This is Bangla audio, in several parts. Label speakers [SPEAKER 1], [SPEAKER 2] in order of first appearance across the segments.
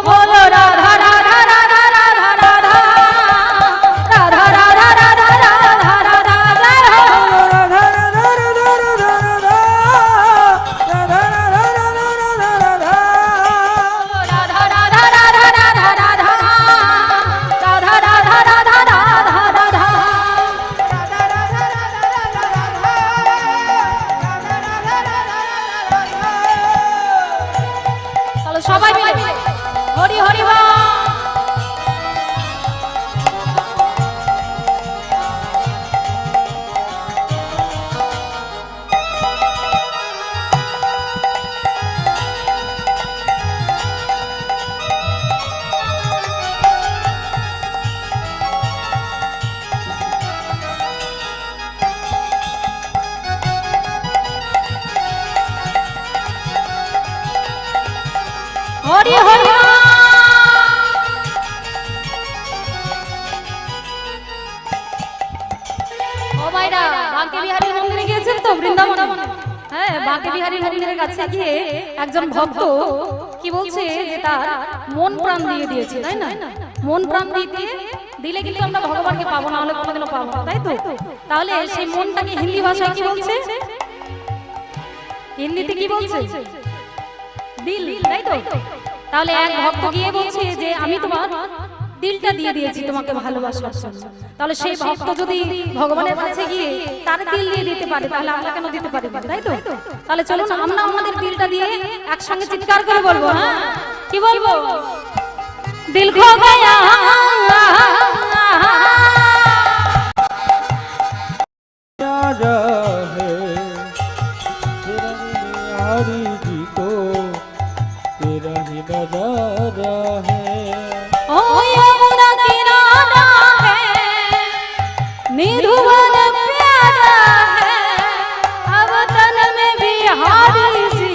[SPEAKER 1] बोलो राधा राधा राधा राधा राधा राधा राधा राधा राधा राधा जय हो
[SPEAKER 2] राधा राधा राधा राधा राधा राधा राधा राधा
[SPEAKER 1] राधा राधा राधा राधा राधा राधा राधा राधा राधा चलो সবাই মিলে হরি হরি বল হরি হরি ও মাইরা বাঁকে বিহারী মন্দিরে গিয়েছেন তো বৃন্দাবন হ্যাঁ বাঁকে বিহারী মন্দিরের কাছে গিয়ে একজন ভক্ত কি বলছে যে তার মন প্রাণ দিয়ে দিয়েছে তাই না মন প্রাণ দিয়ে দিলে কিন্তু আমরা ভগবানকে পাবো না হলে কোনোদিনও পাবো না তাই তো তাহলে সেই মনটাকে হিন্দি ভাষায় কি বলছে হিন্দিতে কি বলছে দিল তাই তো তাহলে এক ভক্ত গিয়ে বলছে যে আমি তোমার দিলটা দিয়ে দিয়েছি তোমাকে ভালোবাসার জন্য তাহলে সেই ভক্ত যদি ভগবানের কাছে গিয়ে তার দিল দিয়ে দিতে পারে তাহলে আমরা কেন দিতে পারি না তাই তো তাহলে চলুন আমরা আমাদের দিলটা দিয়ে একসঙ্গে চিৎকার করে বলবো হ্যাঁ কি বলবো দিল খো গয়া
[SPEAKER 2] राजा है तेरा बिहारी जी को तेरा ही नजारा है
[SPEAKER 1] ओ यमुना किनारा है निधुवन प्यारा है अब तन में बिहारी जी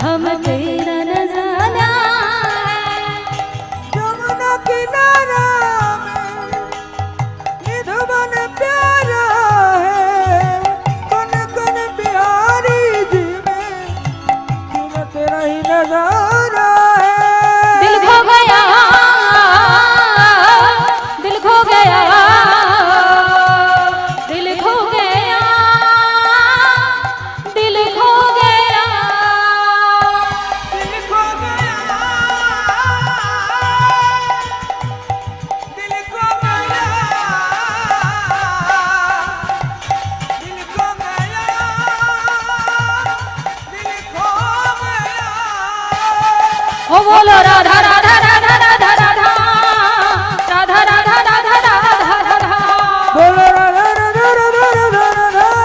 [SPEAKER 1] हम तेरा नजारा है
[SPEAKER 2] यमुना किनारा में निधुवन प्यारा है कन कन बिहारी जी में तेरा तेरा ही नजारा है
[SPEAKER 1] दिल खो गया दिल खो गया दिल खो गया दिल खो गया
[SPEAKER 2] दिल खो गया दिल खो गया दिल खो गया दिल खो गया
[SPEAKER 1] ओ बोलो राधा राधा राधा राधा राधा राधा राधा राधा राधा राधा
[SPEAKER 2] बोलो राधा राधा राधा राधा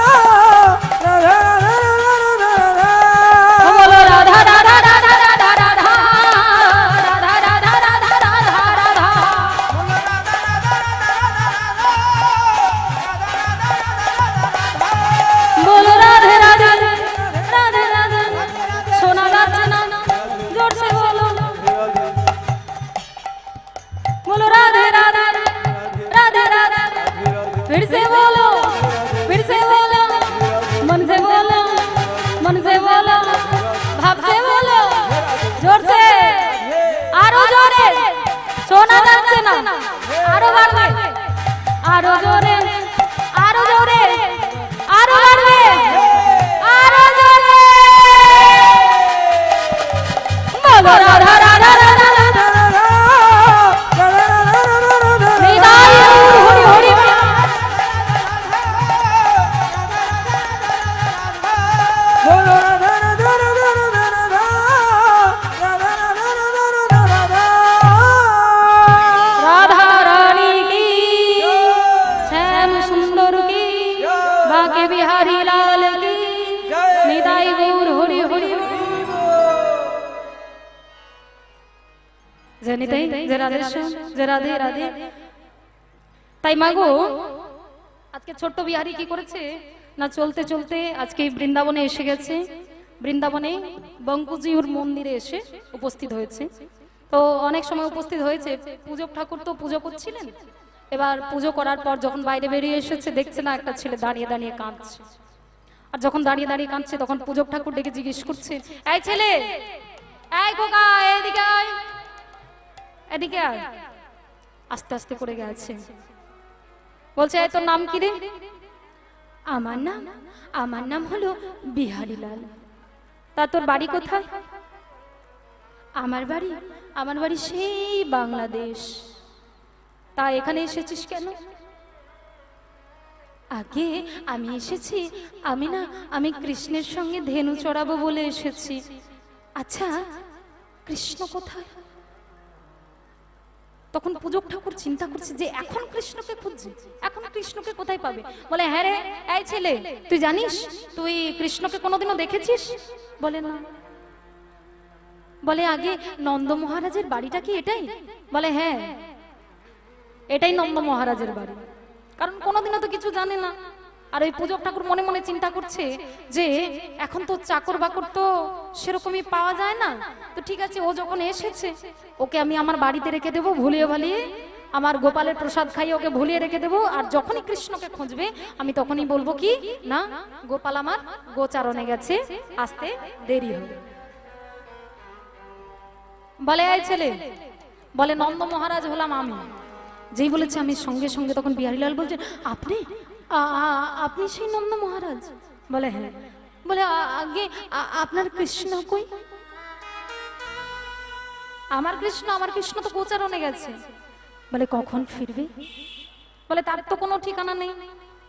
[SPEAKER 2] राधा राधा राधा
[SPEAKER 1] ओ बोलो राधा राधा राधा राधा राधा राधा राधा राधा राधा राधा बोलो राधे राधे राधे राधे सोना जाচ্ছে না जोर से बोलो बोलो राधे राधे राधे राधे फिर से बोलो मन से बोलो भाव से बोलो जोर से आरो जोरे सोना যাচ্ছে না আরো বাড়বে আরো জোরে আরো জোরে আরো বাড়বে আরো জোরে বলো রাধা রাধা রাধা রাধা নিতাই গৌর হরি হরি
[SPEAKER 2] बोलो राधा राधा राधा राधा राधा राधा राधा
[SPEAKER 1] राधा रानी की श्याम सुंदर की बाके बिहारी लाल की निताई गौर हरि हरि जय निताई जय राधेश्याम जय राधे राधे তাই মাগো আজকে ছোট্ট বিহারি কি করেছে না চলতে চলতে আজকে বৃন্দাবনে এসে গেছে বৃন্দাবনে বঙ্কুজিউর মন্দিরে এসে উপস্থিত হয়েছে তো অনেক সময় উপস্থিত হয়েছে পূজক ঠাকুর তো পুজো করছিলেন এবার পুজো করার পর যখন বাইরে বেরিয়ে এসেছে দেখছে না একটা ছেলে দাঁড়িয়ে দাঁড়িয়ে কাঁদছে আর যখন দাঁড়িয়ে দাঁড়িয়ে কাঁদছে তখন পূজক ঠাকুর ডেকে জিজ্ঞেস করছে এই ছেলে এই খোকা এদিকে আয় এদিকে আয়। আস্তে আস্তে করে গেছে, বলছে এই তোর নাম কি রে? আমার নাম হলো বিহারীলাল। তা তোর বাড়ি কোথায়? আমার বাড়ি সেই বাংলাদেশ। তা এখানে এসেছিস কেন? আগে আমি এসেছি, আমি কৃষ্ণের সঙ্গে ধেনু চড়াবো বলে এসেছি। আচ্ছা, কৃষ্ণ কোথায়? তখন পূজক ঠাকুর চিন্তা করছে যে এখন কৃষ্ণকে খুঁজছে, এখন কৃষ্ণকে কোথায় পাবে? বলে হ্যাঁ রে, এই ছেলে, তুই জানিস তুই কৃষ্ণকে কোনোদিনও দেখেছিস? বলে না। বলে আগে নন্দ মহারাজের বাড়িটা কি এটাই? বলে হ্যাঁ, এটাই নন্দ মহারাজের বাড়ি। কারণ কোনোদিনও তো কিছু জানে না। আর ওই পূজক ঠাকুর মনে মনে চিন্তা করছে যে এখন তো চাকর বাকর তো সেরকমই পাওয়া যায় না, তো ঠিক আছে, ও যখন এসেছে ওকে আমি আমার বাড়িতে রেখে দেবো, ভুলিয়ে ভালিয়ে আমার গোপালের প্রসাদ খাইয়ে ওকে ভুলিয়ে রেখে দেবো। আর যখনই কৃষ্ণকে খুঁজবে আমি তখনই বলবো কি না, গোপাল আমার গোচারণে গেছে, আসতে দেরি হবে। বলে এই ছেলে, বলে নন্দ মহারাজ হলাম আমি। যেই বলেছে আমি, সঙ্গে সঙ্গে তখন বিহারীলাল বলছে আপনি সেই নন্দ মহারাজ? বলে হ্যাঁ। বলে আগে আপনার কৃষ্ণ কই? আমার কৃষ্ণ তো গোচারণে গেছে। বলে কখন ফিরবে? বলে তার তো কোনো ঠিকানা নেই।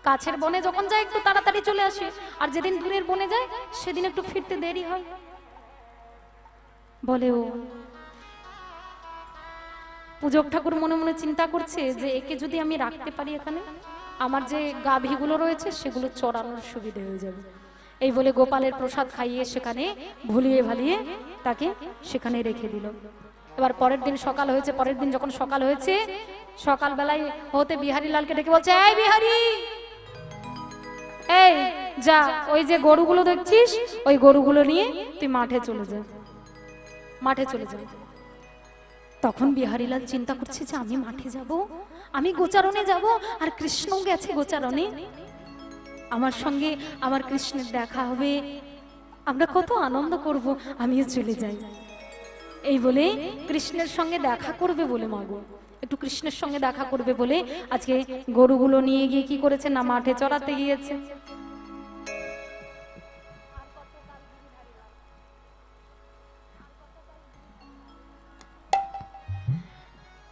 [SPEAKER 1] কাছের বনে যখন যায় একটু তাড়াতাড়ি চলে আসে, আর যেদিন দূরের বনে যায় সেদিন একটু ফিরতে দেরি হয়। বলে ও। পূজক ঠাকুর মনে মনে চিন্তা করছে যে একে যদি আমি রাখতে পারি এখানে, আমার যে গাভীগুলো রয়েছে সেগুলো চড়ানোর সুবিধা হয়ে যাবে। এই বলে গোপালের প্রসাদ খাইয়ে সেখানে ভুলিয়ে ভালিয়ে তাকে সেখানে রেখে দিল। এবার পরের দিন সকাল হয়েছে। পরের দিন যখন সকাল হয়েছে, সকালবেলায় হতে বিহারীলালকে ডেকে বলছে এই বিহারী, এই যা, ওই যে গরুগুলো দেখছিস ওই গরুগুলো নিয়ে তুই মাঠে চলে যা, মাঠে চলে যা। তখন বিহারীলাল চিন্তা করছে যে আমি মাঠে যাব, আমি গোচারণে যাব, আর কৃষ্ণ গেছে গোচারণে, আমার সঙ্গে আমার কৃষ্ণের দেখা হবে, আমরা কত আনন্দ করব, আমিও চলে যাই। এই বলে কৃষ্ণের সঙ্গে দেখা করবে বলে, মাগো একটু কৃষ্ণের সঙ্গে দেখা করবে বলে আজকে গরুগুলো নিয়ে গিয়ে কি করেছে না, মাঠে চড়াতে গিয়েছে।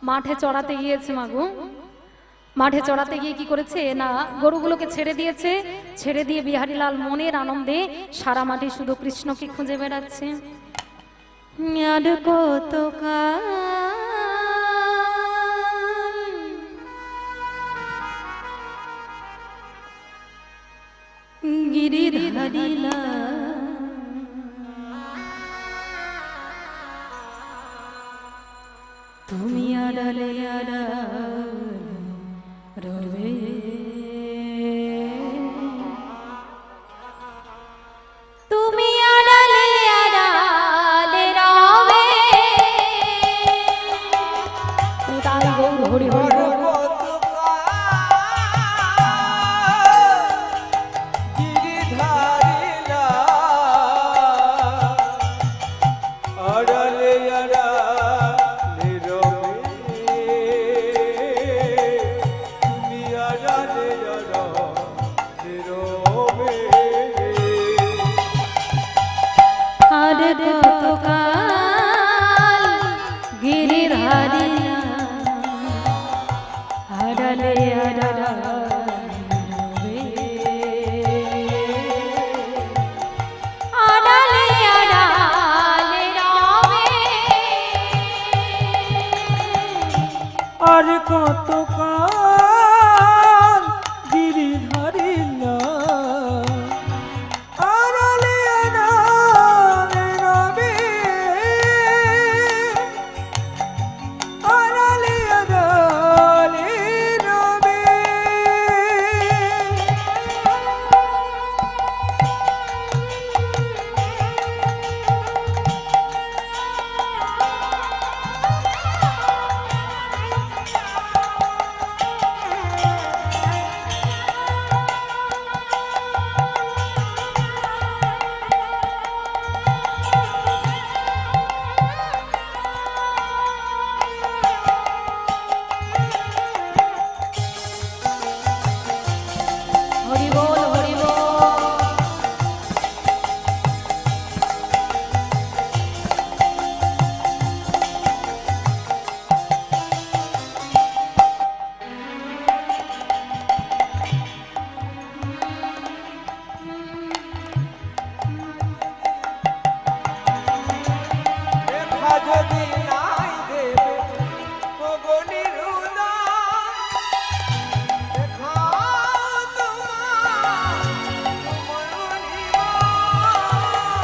[SPEAKER 1] মাঠে চড়াতে গিয়েছে মাগো। মাঠে চড়াতে গিয়ে কি করেছে না, গরুগুলোকে ছেড়ে দিয়েছে। ছেড়ে দিয়ে বিহারীলাল মনের আনন্দে সারা মাঠে শুধু কৃষ্ণকে খুঁজে বেড়াচ্ছে। আর কত গিরিধারীলা তুমি আড়ালে আড়ালে রবে, তুমি আড়ালে আড়ালে রবে। তাই গৌর হরি হরি
[SPEAKER 2] আর কত কাল গিরিধারীলা আড়ালে আড়ালে রবে, আড়ালে আড়ালে রবে।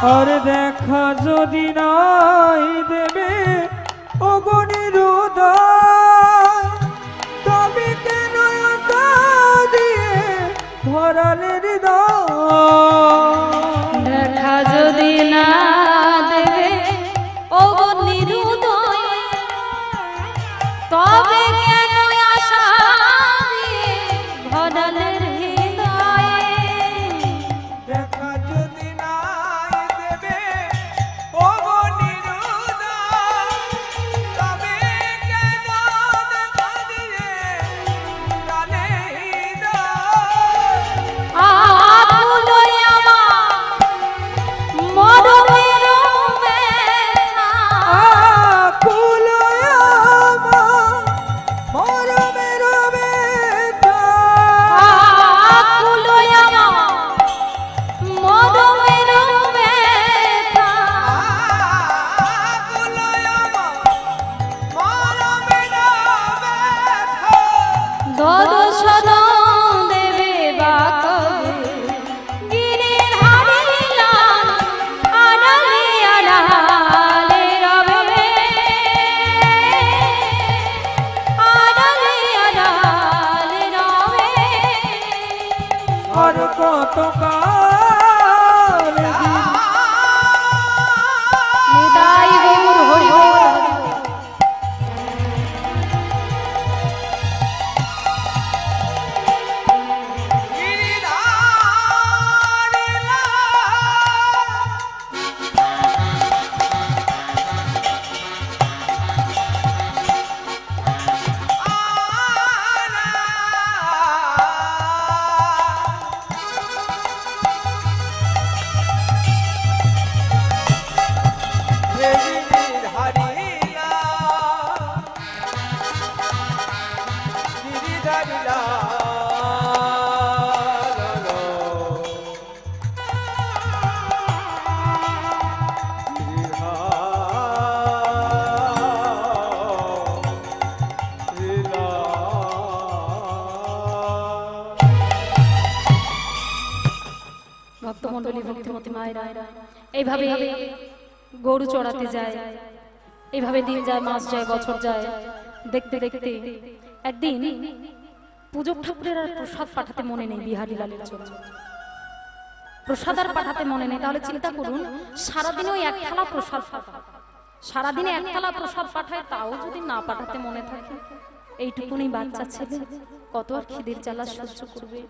[SPEAKER 2] আর দেখা যদি নাই দেবে অগণির উদয়, তবে কেন আশা দিয়ে ভরালে হৃদয়।
[SPEAKER 1] দেখা যদি না দেবে ও নিরুদয়, তবে কেন আশা দিয়ে ভরালের হৃদয়ে।
[SPEAKER 2] দেখা যদি নাই দেবে অগণির উদয়, তবে কেন দেখা দিয়ে ভরালে হৃদয়।
[SPEAKER 1] আকুলোই আমার মরমের ব্যথা,
[SPEAKER 2] আকুলোই আমার মরমের ব্যথা।
[SPEAKER 1] আকুলোই আমার মরমের ব্যথা।
[SPEAKER 2] আকুলোই আমার মরমের ব্যথা।
[SPEAKER 1] দর্শন দেবে বা কবে গিরির হারিলাম আড়ালে আড়ালে রবে, আড়ালে আড়ালে রবে।
[SPEAKER 2] আর কত কাল
[SPEAKER 1] নিতাই গৌর হরি বল। ভক্তমণ্ডলী ভক্তিমতী মায়েরা এইভাবে গরু চড়াতে যায়, এইভাবে দিন যায়, মাস যায়, বছর যায়। দেখতে দেখতে একদিন পূজক ঠাকুরের আর প্রসাদ পাঠাতে মনে নেই বিহারী লালের জন্য। প্রসাদ আর পাঠাতে মনে নেই। তাহলে চিন্তা করুন, সারাদিনে ওই এক থালা প্রসাদ পাঠায়, সারাদিনে এক থালা প্রসাদ পাঠায়, তাও যদি না পাঠাতে মনে থাকে। এইটুকুনি বাচ্চা ছেলে কত আর খিদের জ্বালা সহ্য করবে?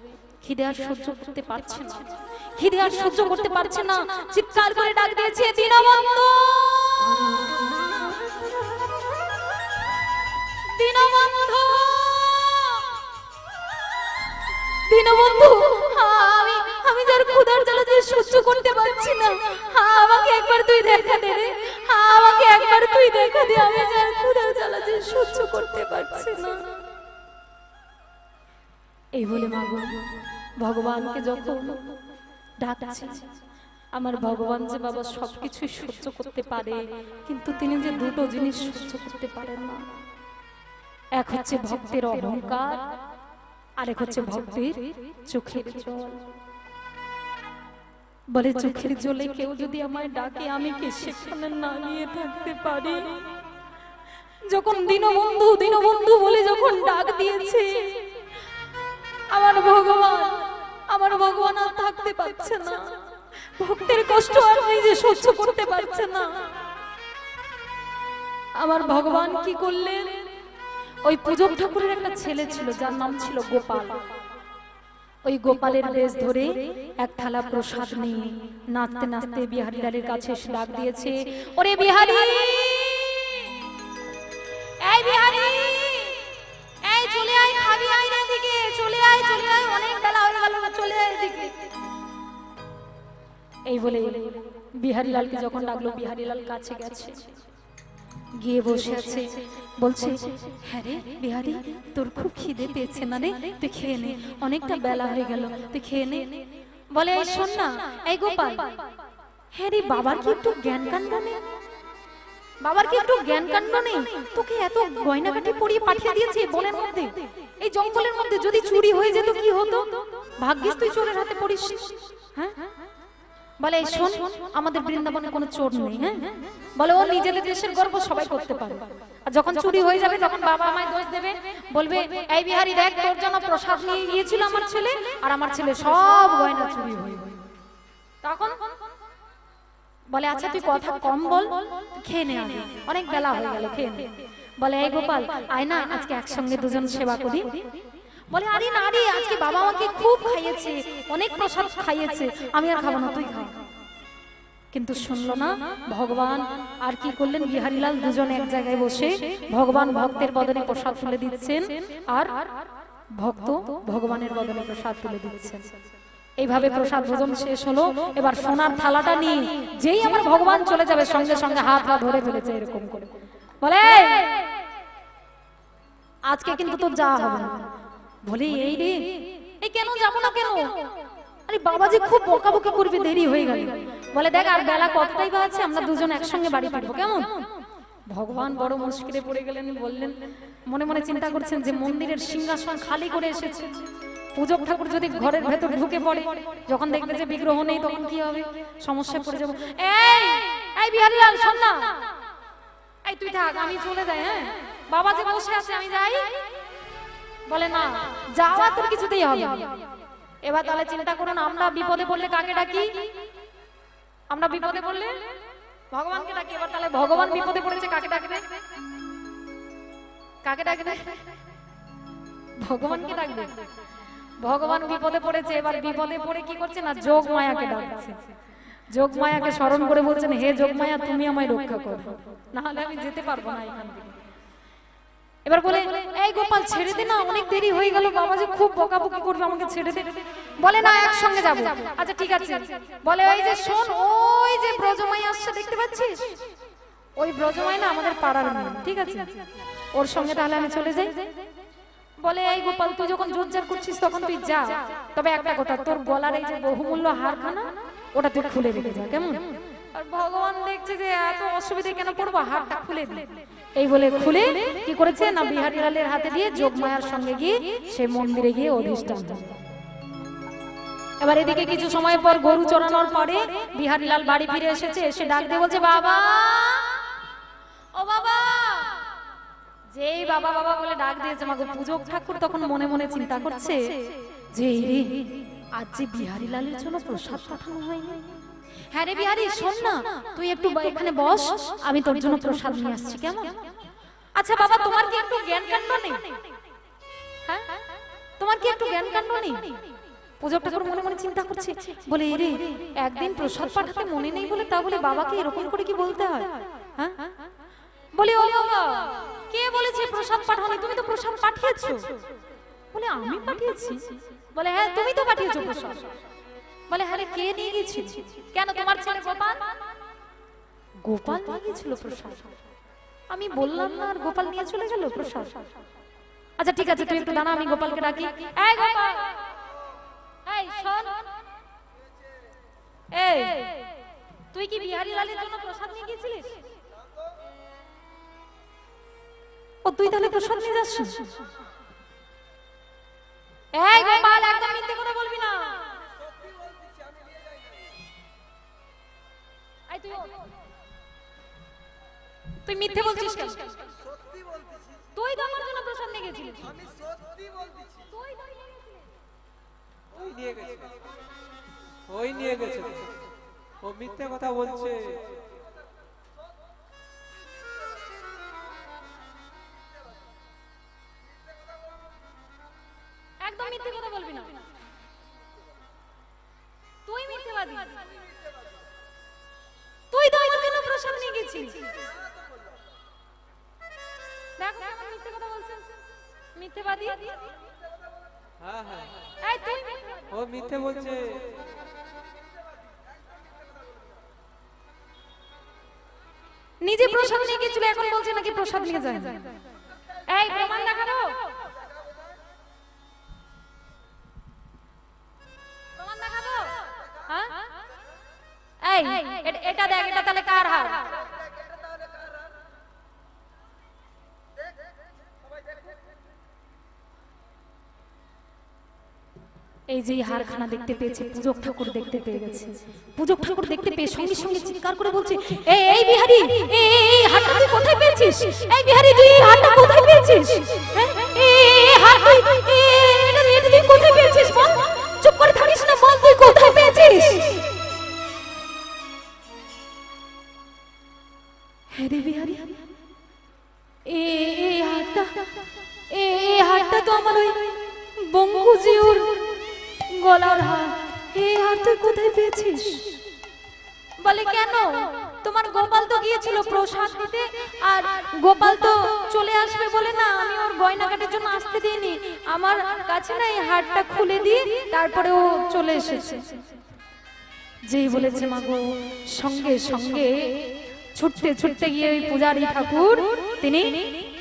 [SPEAKER 1] খিদে আর সহ্য করতে পারছে না, খিদে আর সহ্য করতে পারছে না। চিৎকার করে ডাক দিয়েছে, দীনবন্ধু, দীনবন্ধু, দীনবন্ধু, আমি যার ক্ষুধার জ্বালা যে সহ্য করতে পারছি না, আমাকে একবার তুই দেখা দে রে, আমাকে একবার তুই দেখা দে, আমি যার ক্ষুধার জ্বালা যে সহ্য করতে পারছি না। এই বলে মা গো ভগবানকে যখন ডাকছে, আমার ভগবান যে বাবা সবকিছু সহ্য করতে পারে, কিন্তু তিনি যে দুটো জিনিস সহ্য করতে পারেন না। এক হচ্ছে ভক্তের অহংকার, আরেক হচ্ছে ভক্তের চোখের জল। বলে চোখের জলে কেউ যদি আমায় ডাকে, আমি কি সেখানে না নিয়ে থাকতে পারি? যখন দীনবন্ধু দীনবন্ধু বলে যখন ডাক দিয়েছে, আমার ভগবান আর থাকতে পারছে না। ভক্তের কষ্ট আর নিজে সহ্য করতে পারছে না। আমার ভগবান কি করলেন? ওই পূজক ঠাকুরের একটা ছেলে ছিল যার নাম ছিল গোপাল। ওই গোপালের বেশ ধরে এক থালা প্রসাদ নিয়ে নাচতে নাচতে বিহারী লালের কাছে এসে ডাক দিয়েছে, ওরে বিহারী, এই বিহারী, এই চলে আয়, খাবি আয় না দিকে, চলে আয়, চলে আয়, অনেক বেলা হয়ে গেল, চলে আয় দিকে। এই বলে বিহারী লালকে যখন ডাকলো, বিহারী লাল কাছে গেছে, গিয়ে বসে আছে, বলছে, হ্যাঁ রে বিহারী, তোর খুব খিদে পেয়েছে না রে, তুই খেয়ে নে, অনেকটা বেলা হয়ে গেল, তুই খেয়ে নে। বলে, এই শোন না, এই গোপাল, হ্যাঁ রে বাবার কি একটু জ্ঞান কাণ্ড নেই? বাবার কি একটু জ্ঞান কাণ্ড নেই? তোকে এত গয়নাকাটি পরিয়ে পাঠিয়ে দিয়েছে বনের মধ্যে, এই জঙ্গলের মধ্যে, যদি চুরি হয়ে যেত কি হতো? ভাগ্যিস তুই চোরের হাতে পড়িস। হ্যাঁ, বলে এই শোন, আমাদের বৃন্দাবনে কোনো চোর নেই, হ্যাঁ, বলে ও নিজেদের দেশের গর্ব সবাই করতে পারে, আর যখন চুরি হয়ে যাবে তখন বাবা আমায় দোষ দেবে, বলবে এই বিহারি দেখ তোর জন্য প্রসাদ নিয়ে গিয়েছিল আমার ছেলে, আর আমার ছেলে সব গয়না চুরি হয়ে গেল। তখন বলে আচ্ছা তুই কথা কম বল, খেয়ে নে, আগে অনেক বেলা হয়ে গেল, খেয়ে নে। বলে এই গোপাল আয় না, আজকে একসঙ্গে দুজন সেবা করি। বলে আরে না রে, আজকে বাবা আমাকে খুব খাইয়েছে, অনেক প্রসাদ খাইয়েছে, আমি আর খাবো না, তুই খা। কিন্তু শুনলো না ভগবান। আর কি করলেন, বিহারীলাল দুজন এক জায়গায় বসে ভগবান ভক্তের বদনে প্রসাদ তুলে দিচ্ছেন, আর ভক্ত ভগবানের বদনে প্রসাদ তুলে দিচ্ছেন। এইভাবে প্রসাদ ভোজন শেষ হলো। এবার সোনার থালাটা নিয়ে যেই আমার ভগবান চলে যাবে, সঙ্গে সঙ্গে হাত পা ধরে ফেলেছে এরকম করে, বলে আজকে কিন্তু তোর যাওয়া হবে না। বলে এই রে, এই কেন যাবো না কেন? আরে বাবা যে খুব বকাবকি করবে, দেরি হয়ে গেল। বলে দেখ আর বেলা কতটাই বা আছে, আমরা দুজন একসঙ্গে বাড়ি ফিরবো, কেমন? ভগবান বড় মুশকিলে পড়ে গেলেন, বললেন, মনে মনে চিন্তা করছেন যে মন্দিরের সিংহাসন খালি করে এসেছে, পূজক ঠাকুর যদি ঘরের ভেতর ঢুকে পড়ে, যখন দেখবে যে বিগ্রহ নেই, তখন কি হবে, সমস্যায় পড়ে যাবো। এই এই বিহারীলাল শোন না, এই তুই থাক, আমি চলে যাই, হ্যাঁ, বাবা যে বসে আছে আমি যাই। বলে না, যাওয়া তোর কিছুতেই হবে না। এবার তাহলে চিন্তা করুন, আমরা বিপদে পড়লে কাকে ডাকি? আমরা বিপদে পড়লে ভগবানকে ডাকি। এবার তাহলে ভগবান বিপদে পড়েছে, কাকে ডাকবে? কাকে ডাকবে? ভগবানকে ডাকবে। ভগবান বিপদে পড়েছে, এবার বিপদে পড়ে কি করছে না, যোগ মায়াকে ডাকছে। যোগ মায়াকে স্মরণ করে বলছেন, হে যোগ মায়া তুমি আমায় রক্ষা করো, না হলে আমি যেতে পারবো না এখান থেকে। এবার বলে এই গোপাল ছেড়ে দে না, অনেক দেরি হয়ে গেল, বাবা যে খুব বকাবকি করবে, আমাকে ছেড়ে দে। বলে না, একসঙ্গে যাবো। আচ্ছা ঠিক আছে। বলে ওই যে শোন, ওই যে ব্রজমাই আসছে দেখতে পাচ্ছিস, ওই ব্রজমাই না আমাদের পাড়ার মেয়ে, ঠিক আছে, ওর সঙ্গে তাহলে আমি চলে যাই। বলে এই গোপাল তুই যখন জোরজার করছিস তখন তুই যা, তবে একটা কথা, তোর গলার এই যে বহুমূল্য হারখানা ওটা তুই খুলে রেখে যা, কেমন? আর ভগবান দেখছে যে এত অসুবিধা কেন পড়বো, হারটা খুলে দে। এই বলে খুলে কি করেছে না, বিহারীলালের হাতে দিয়ে যোগমায়ার সঙ্গে গিয়ে সে মন্দিরে গিয়ে অধিষ্ঠান। এবার এদিকে কিছু সময় পর গরু চড়ানোর পরে বিহারীলাল বাড়ি ফিরে এসেছে, এসে ডাক দিয়ে বলছে বাবা, ও বাবা। যেই বাবা বাবা বলে ডাক দিয়েছে, মাগো পূজক ঠাকুর তখন মনে মনে চিন্তা করছে যে এই রে, আজ যে বিহারীলালের জন্য প্রসাদ পাঠানো হয়নি। হ্যাঁ রে বিহারি শোন না, তুই একটু এখানে বস, আমি তোর জন্য প্রসাদ নিয়ে আসছি, কেমন? আচ্ছা বাবা, তোমার কি একটু জ্ঞান কাণ্ড নেই? হ্যাঁ, তোমার কি একটু জ্ঞান কাণ্ড নেই? পূজক ঠাকুর মনে মনে চিন্তা করছে, বলে এ রে, একদিন প্রসাদ পাঠাতে মনে নেই বলে তা বলে বাবাকে এরকম করে কি বলতে হয়? হ্যাঁ, বলে ও বাবা, কে বলেছে প্রসাদ পাঠানো? তুমি তো প্রসাদ পাঠিয়েছো। বলে আমি পাঠিয়েছি? বলে হ্যাঁ তুমি তো পাঠিয়েছো প্রসাদ। বলে হ্যাঁ রে, কে নিয়ে গেছিল? কেন, তোমার ছেলে গোপাল? গোপাল নিয়ে গেছিল প্রসাদ? আমি বললাম না, আর গোপাল নিয়ে চলে গেল প্রসাদ? আচ্ছা ঠিক আছে, তুই একটু দাঁড়া, আমি গোপালকে ডাকি। এই গোপাল, এই শোন, এই তুই কি বিহারীলালের জন্য প্রসাদ নিয়ে গিয়েছিলিস? ও তুই তাহলে প্রসাদ নিয়ে যাচ্ছিস? এই গোপাল, একদম মিথ্যে কথা বলবি না। এই তুই মিথ্যে বলছিস কেন?
[SPEAKER 2] সত্যি বলতেছি,
[SPEAKER 1] তুই তো আমার জন্য প্রসাদ নিয়ে গেছিলিস।
[SPEAKER 2] আমি সত্যি বলতেছি।
[SPEAKER 1] তুই তো নিয়ে গেছিলিস।
[SPEAKER 2] ওই নিয়ে গেছে, ওই নিয়ে গেছে, ও মিথ্যে কথা বলছে।
[SPEAKER 1] একদম মিথ্যে কথা বলবি না, তুই মিথ্যেবাদী। তুই তো আমার জন্য প্রসাদ নিয়ে গেছিস। দেখো কেমন মিথ্যে কথা বলছেন, মিথ্যেবাদী।
[SPEAKER 2] হ্যাঁ হ্যাঁ,
[SPEAKER 1] এই তুই
[SPEAKER 2] ও মিথ্যে বলছে।
[SPEAKER 1] নিজে প্রসাদ নিয়ে গেছিল, এখন বলছে নাকি প্রসাদ নিয়ে যায়। এই প্রমাণ দেখানো, প্রমাণ দেখাবো। হ্যাঁ, এই এটা দেখ, এটা তাহলে কার হার? এই যে হারখানা দেখতে পেয়েছে, পূজক ঠাকুর দেখতে পেয়ে গেছে। পূজক ঠাকুর দেখতে পেয়ে সঙ্গে সঙ্গে চিৎকার করে বলছে, এই বিহারি, এই হারটা তুই কোথায় পেয়েছিস? এই বিহারি, তুই এই হারটা কোথায় পেয়েছিস? এই হার এটা তুই কোথায় পেয়েছিস? বল, চুপ করে থাকিস না, বল তুই কোথায় পেয়েছিস? হ্যাঁ রে বিহারি, এই হারটা তো আমার ওই বঙ্কুজিউর গলার হার। এই হার তুই কোথায় পেয়েছিস? বলে কেন, তোমার গোপাল তো গিয়েছিল প্রসাদ দিতে, আর গোপাল তো চলে আসবে বলে না আমি ওর গয়নাঘাটের জন্য আসতে দিইনি, আমার কাছে না এই হারটা খুলে দিয়ে তারপরে ও চলে এসেছে। যেই বলেছে মাগো, সঙ্গে সঙ্গে ছুটতে ছুটতে গিয়ে ওই পূজারী ঠাকুর তিনি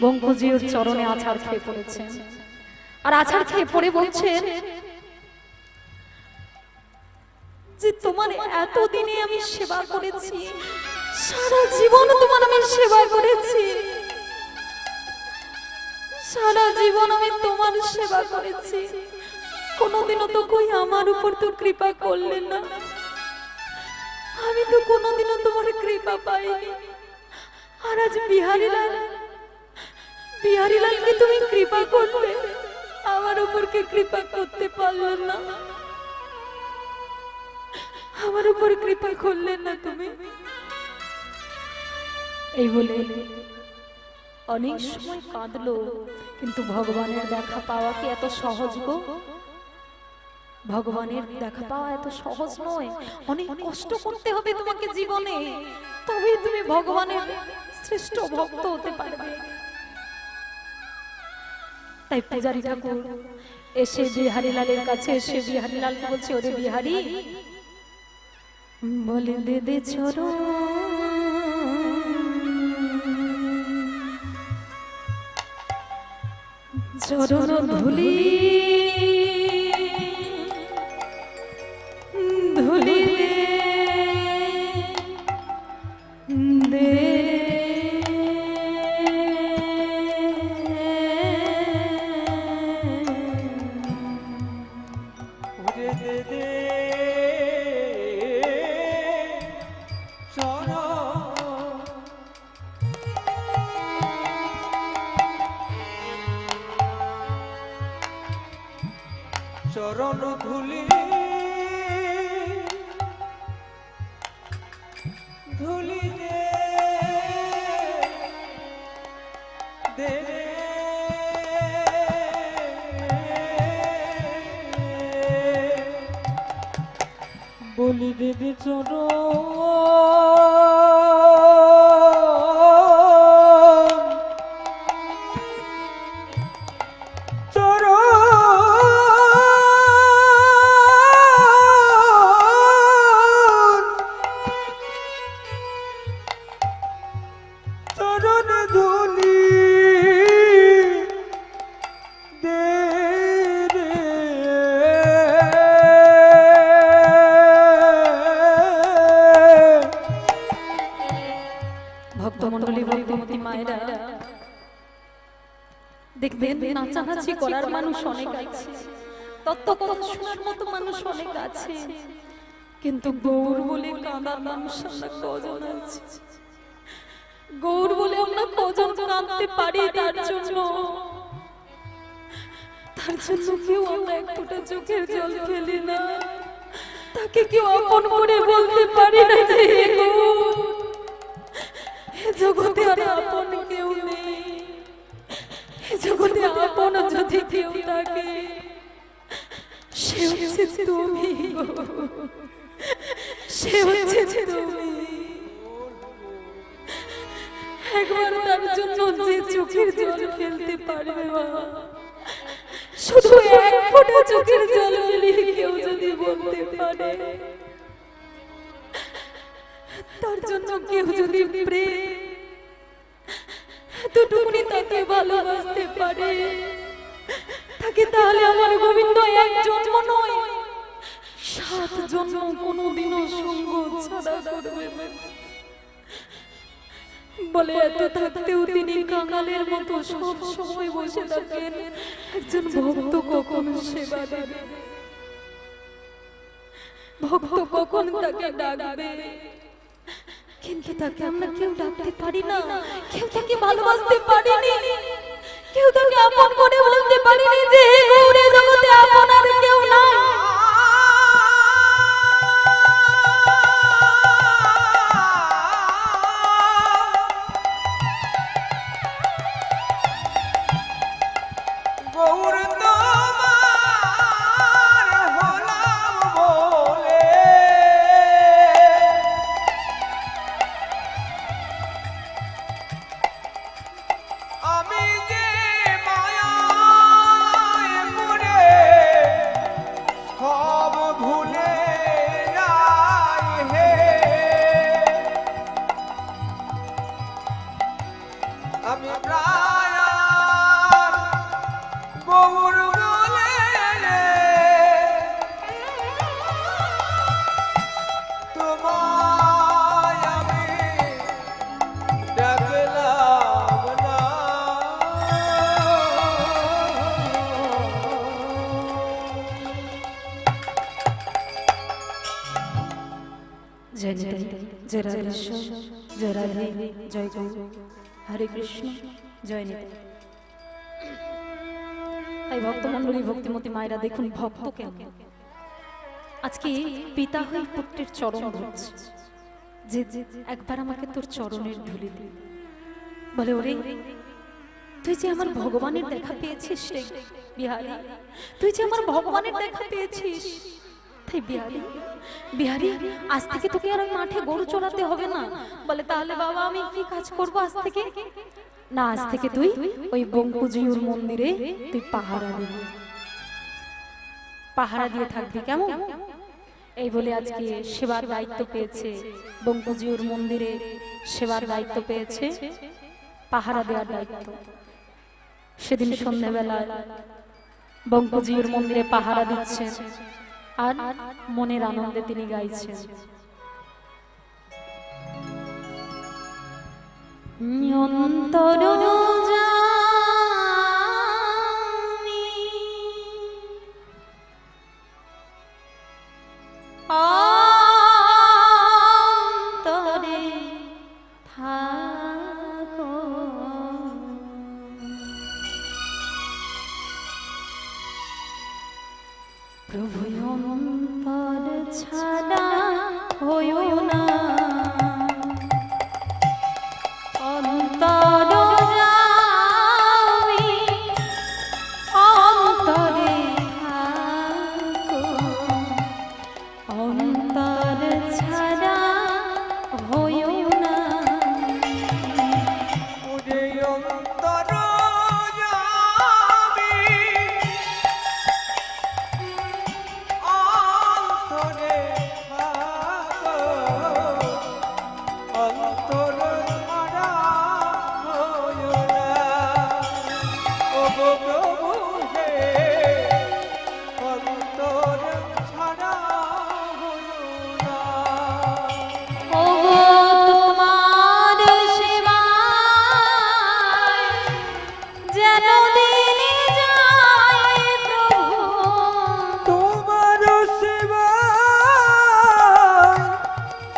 [SPEAKER 1] বঙ্কুজিউর চরণে আছাড় খেয়ে পড়েছেন। আর আছাড় খেয়ে পড়ে বলছেন যে তোমার এতদিনে আমি সেবা করেছি, সারা জীবন তোমার আমি সেবা করেছি, সারা জীবন আমি তোমার সেবা করেছি, কোনোদিনও তো কই আমার উপর তো কৃপা করলেন না, আমি তো কোনোদিনও তোমার কৃপা পাইনি। আর আজ বিহারীলালকে তুমি কৃপা করলে, আমার উপর কে কৃপা করতে পারলেন না, আমার উপর কৃপা করলেন না তুমি। এই বলে অনেক সময় কাঁদলো, কিন্তু ভগবানের দেখা পাওয়া কি এত সহজ গো? ভগবানের দেখা পাওয়া এত সহজ নয়, অনেক কষ্ট করতে হবে তোমাকে জীবনে, তবেই তুমি ভগবানের শ্রেষ্ঠ ভক্ত হতে পারবে। তাই পূজারী ঠাকুর এসে বিহারীলালের কাছে এসে বিহারীলালকে বলছে, ওরে বিহারি, বলে দে দে চরণ ধুলি ধুলি দে
[SPEAKER 2] চরণ ধুলি ধুলি দে বলি দেবী
[SPEAKER 1] ভক্তমণ্ডলী, ভক্তমতী মায়েরা, দেখবেন নাচানাচি করার মানুষ অনেক আছে, তত্ত্ব কথা শোনার মতো মানুষ অনেক আছে, কিন্তু গৌর বলে কাঁদার মানুষ আমরা কজন আছি? গৌর বলে আমরা কজন কাঁদতে পারি? তার জন্য কেউ আমরা এক ফোঁটা চোখের জল ফেলি না, তাকে কেউ আপন করে বলতে পারি না যে জগতে আর আপন কেউ নেই, জগতে আপন যদি কেউ থাকে সে হচ্ছে তুমি, সে হচ্ছে তুমি। একবার তার জন্য যে চোখের জল ফেলতে পারবে বাবা, শুধু এক ফোঁটা চোখের জল ফেলিয়ে কেউ যদি বলতে পারে, তার জন্য কেউ যদি প্রেম এতটুকুনি তাকে ভালোবাসতে পারে তাকে, তাহলে আমার গোবিন্দ এক জন্ম নয় 7 জন্ম কোনোদিনও সঙ্গ ছাড়া করবে না। বলে এত থাকতেও তিনি কাঙালের মতো সব সময় বসে থাকেন, একজন ভক্ত কখন সেবা দেবে? ভক্ত কখন তাকে ডাকবে, কিন্তু তাকে আমরা কেউ ডাকতে পারি না, কেউ তাকে ভালোবাসতে পারিনি, কেউ তাকে আপন করে বলতে পারিনি যে হে গৌরে জগতে আপন আর কেউ নাই।
[SPEAKER 2] গৌর তোমার হলাম বলে আমি যে মায়ায় পড়ে সব ভুলে যাই হে, আমি প্রায় আর গৌর বলে তোমায় আমি ডাকলাম না।
[SPEAKER 1] জয় নিতাই, জয় রাধেশ্বর, জয় রাধে, জয় গৌর, হরে কৃষ্ণ, জয় নিতাই। তাই ভক্তমণ্ডলী, ভক্তিমতী মায়েরা দেখুন ভক্ত কেমন আজকে পিতা হয়ে পুত্রের চরণ ধরছে, যে একবার আমাকে তোর চরণের ধুলি দি। বলে ওরে তুই যে আমার ভগবানের দেখা পেয়েছিস রে বিহারী, তুই যে আমার ভগবানের দেখা পেয়েছিস। তাই বিহারী, বিহারী আজ থেকে তোকে আর ওই মাঠে গরু চড়াতে হবে না। বলে তাহলে বাবা আমি কি কাজ করব আজ থেকে? না, আজ থেকে তুই ওই বঙ্কুজিউর মন্দিরে তুই পাহারা দিবি, পাহারা দিয়ে থাকবি, কেমন? এই বলে আজকে সেবার দায়িত্ব পেয়েছে, বঙ্কুজিউর মন্দিরে সেবার দায়িত্ব পেয়েছে, পাহারা দেওয়ার দায়িত্ব। সেদিন সন্ধ্যাবেলা বঙ্কুজিউর মন্দিরে পাহারা দিচ্ছেন আর মনের আনন্দে তিনি গাইছেন। অন্তর জানি অন্তরে থাকো, প্রভু অন্তর ছাড়া হইও না, অন্তর যামি অন্তরে থাকো, অন্তর ছাড়া হইও না।
[SPEAKER 2] ওরে অন্তর যামি অন্তরে থাকো, অন্তর ছাড়া হইও না। ও গো প্রভু হে, অন্তর ছাড়া হইও না।
[SPEAKER 1] ওগো তোমার সেবায় যেন দিনে যায় প্রভু,
[SPEAKER 2] তোমার সেবা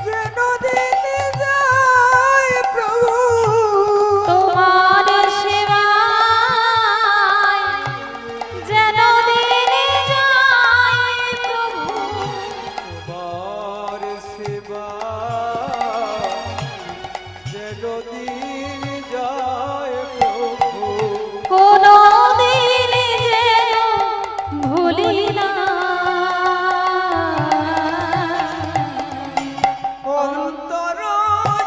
[SPEAKER 2] যেন দিতে যায় প্রভু,
[SPEAKER 1] তোমার সেবায় যেন দিনে যায় প্রভু,
[SPEAKER 2] তোমার সেবা যেন দিন যায় প্রভু,
[SPEAKER 1] কোনো দিনে যেন ভুলি না।
[SPEAKER 2] অন্তর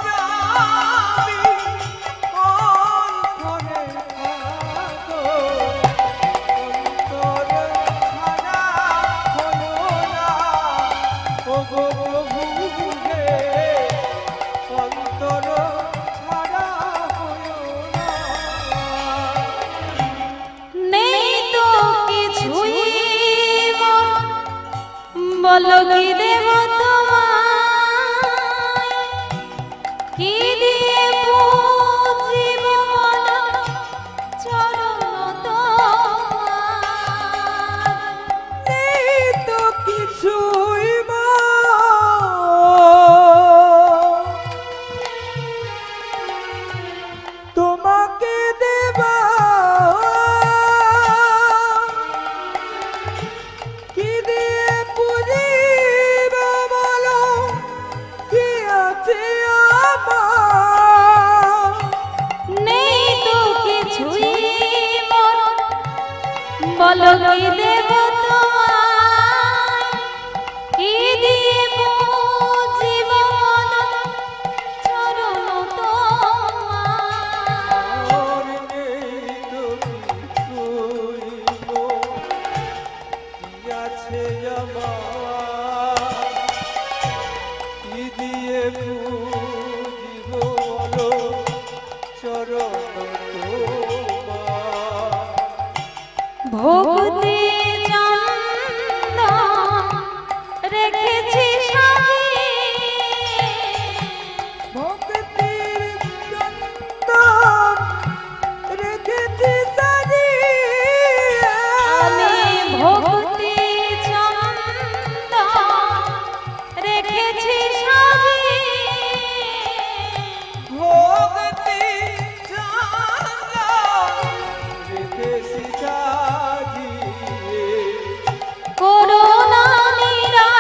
[SPEAKER 2] যামি অন্তরে থাকো, অন্তর ছাড়া হলো না। ও গো প্রভু হে, অন্তর ছাড়া হলো না।
[SPEAKER 1] নেই তো কিছুই মন, বলো কি দেব তোমায়, কি দিয়ে পুজিব বলো চরণ তোমার।
[SPEAKER 2] নেই তো কিছুই মা,
[SPEAKER 1] বলো কি দেব তোমায়, কি দিব জীবন চরণ তোমার।
[SPEAKER 2] আর নেই তো কিছুই গো, কি আছে আমার, কি দিয়ে বুঝিব বলো চরণ তোমার।
[SPEAKER 1] ভক্তি চন্দন রেখেছি সাজিয়ে,
[SPEAKER 2] ভক্তির চন্দন রেখেছি সাজিয়ে,
[SPEAKER 1] আমি ভক্তি চন্দন রেখেছি সাজিয়ে,
[SPEAKER 2] ভক্তি চন্দন রেখেছি সাজিয়ে।
[SPEAKER 1] করুণা নিরা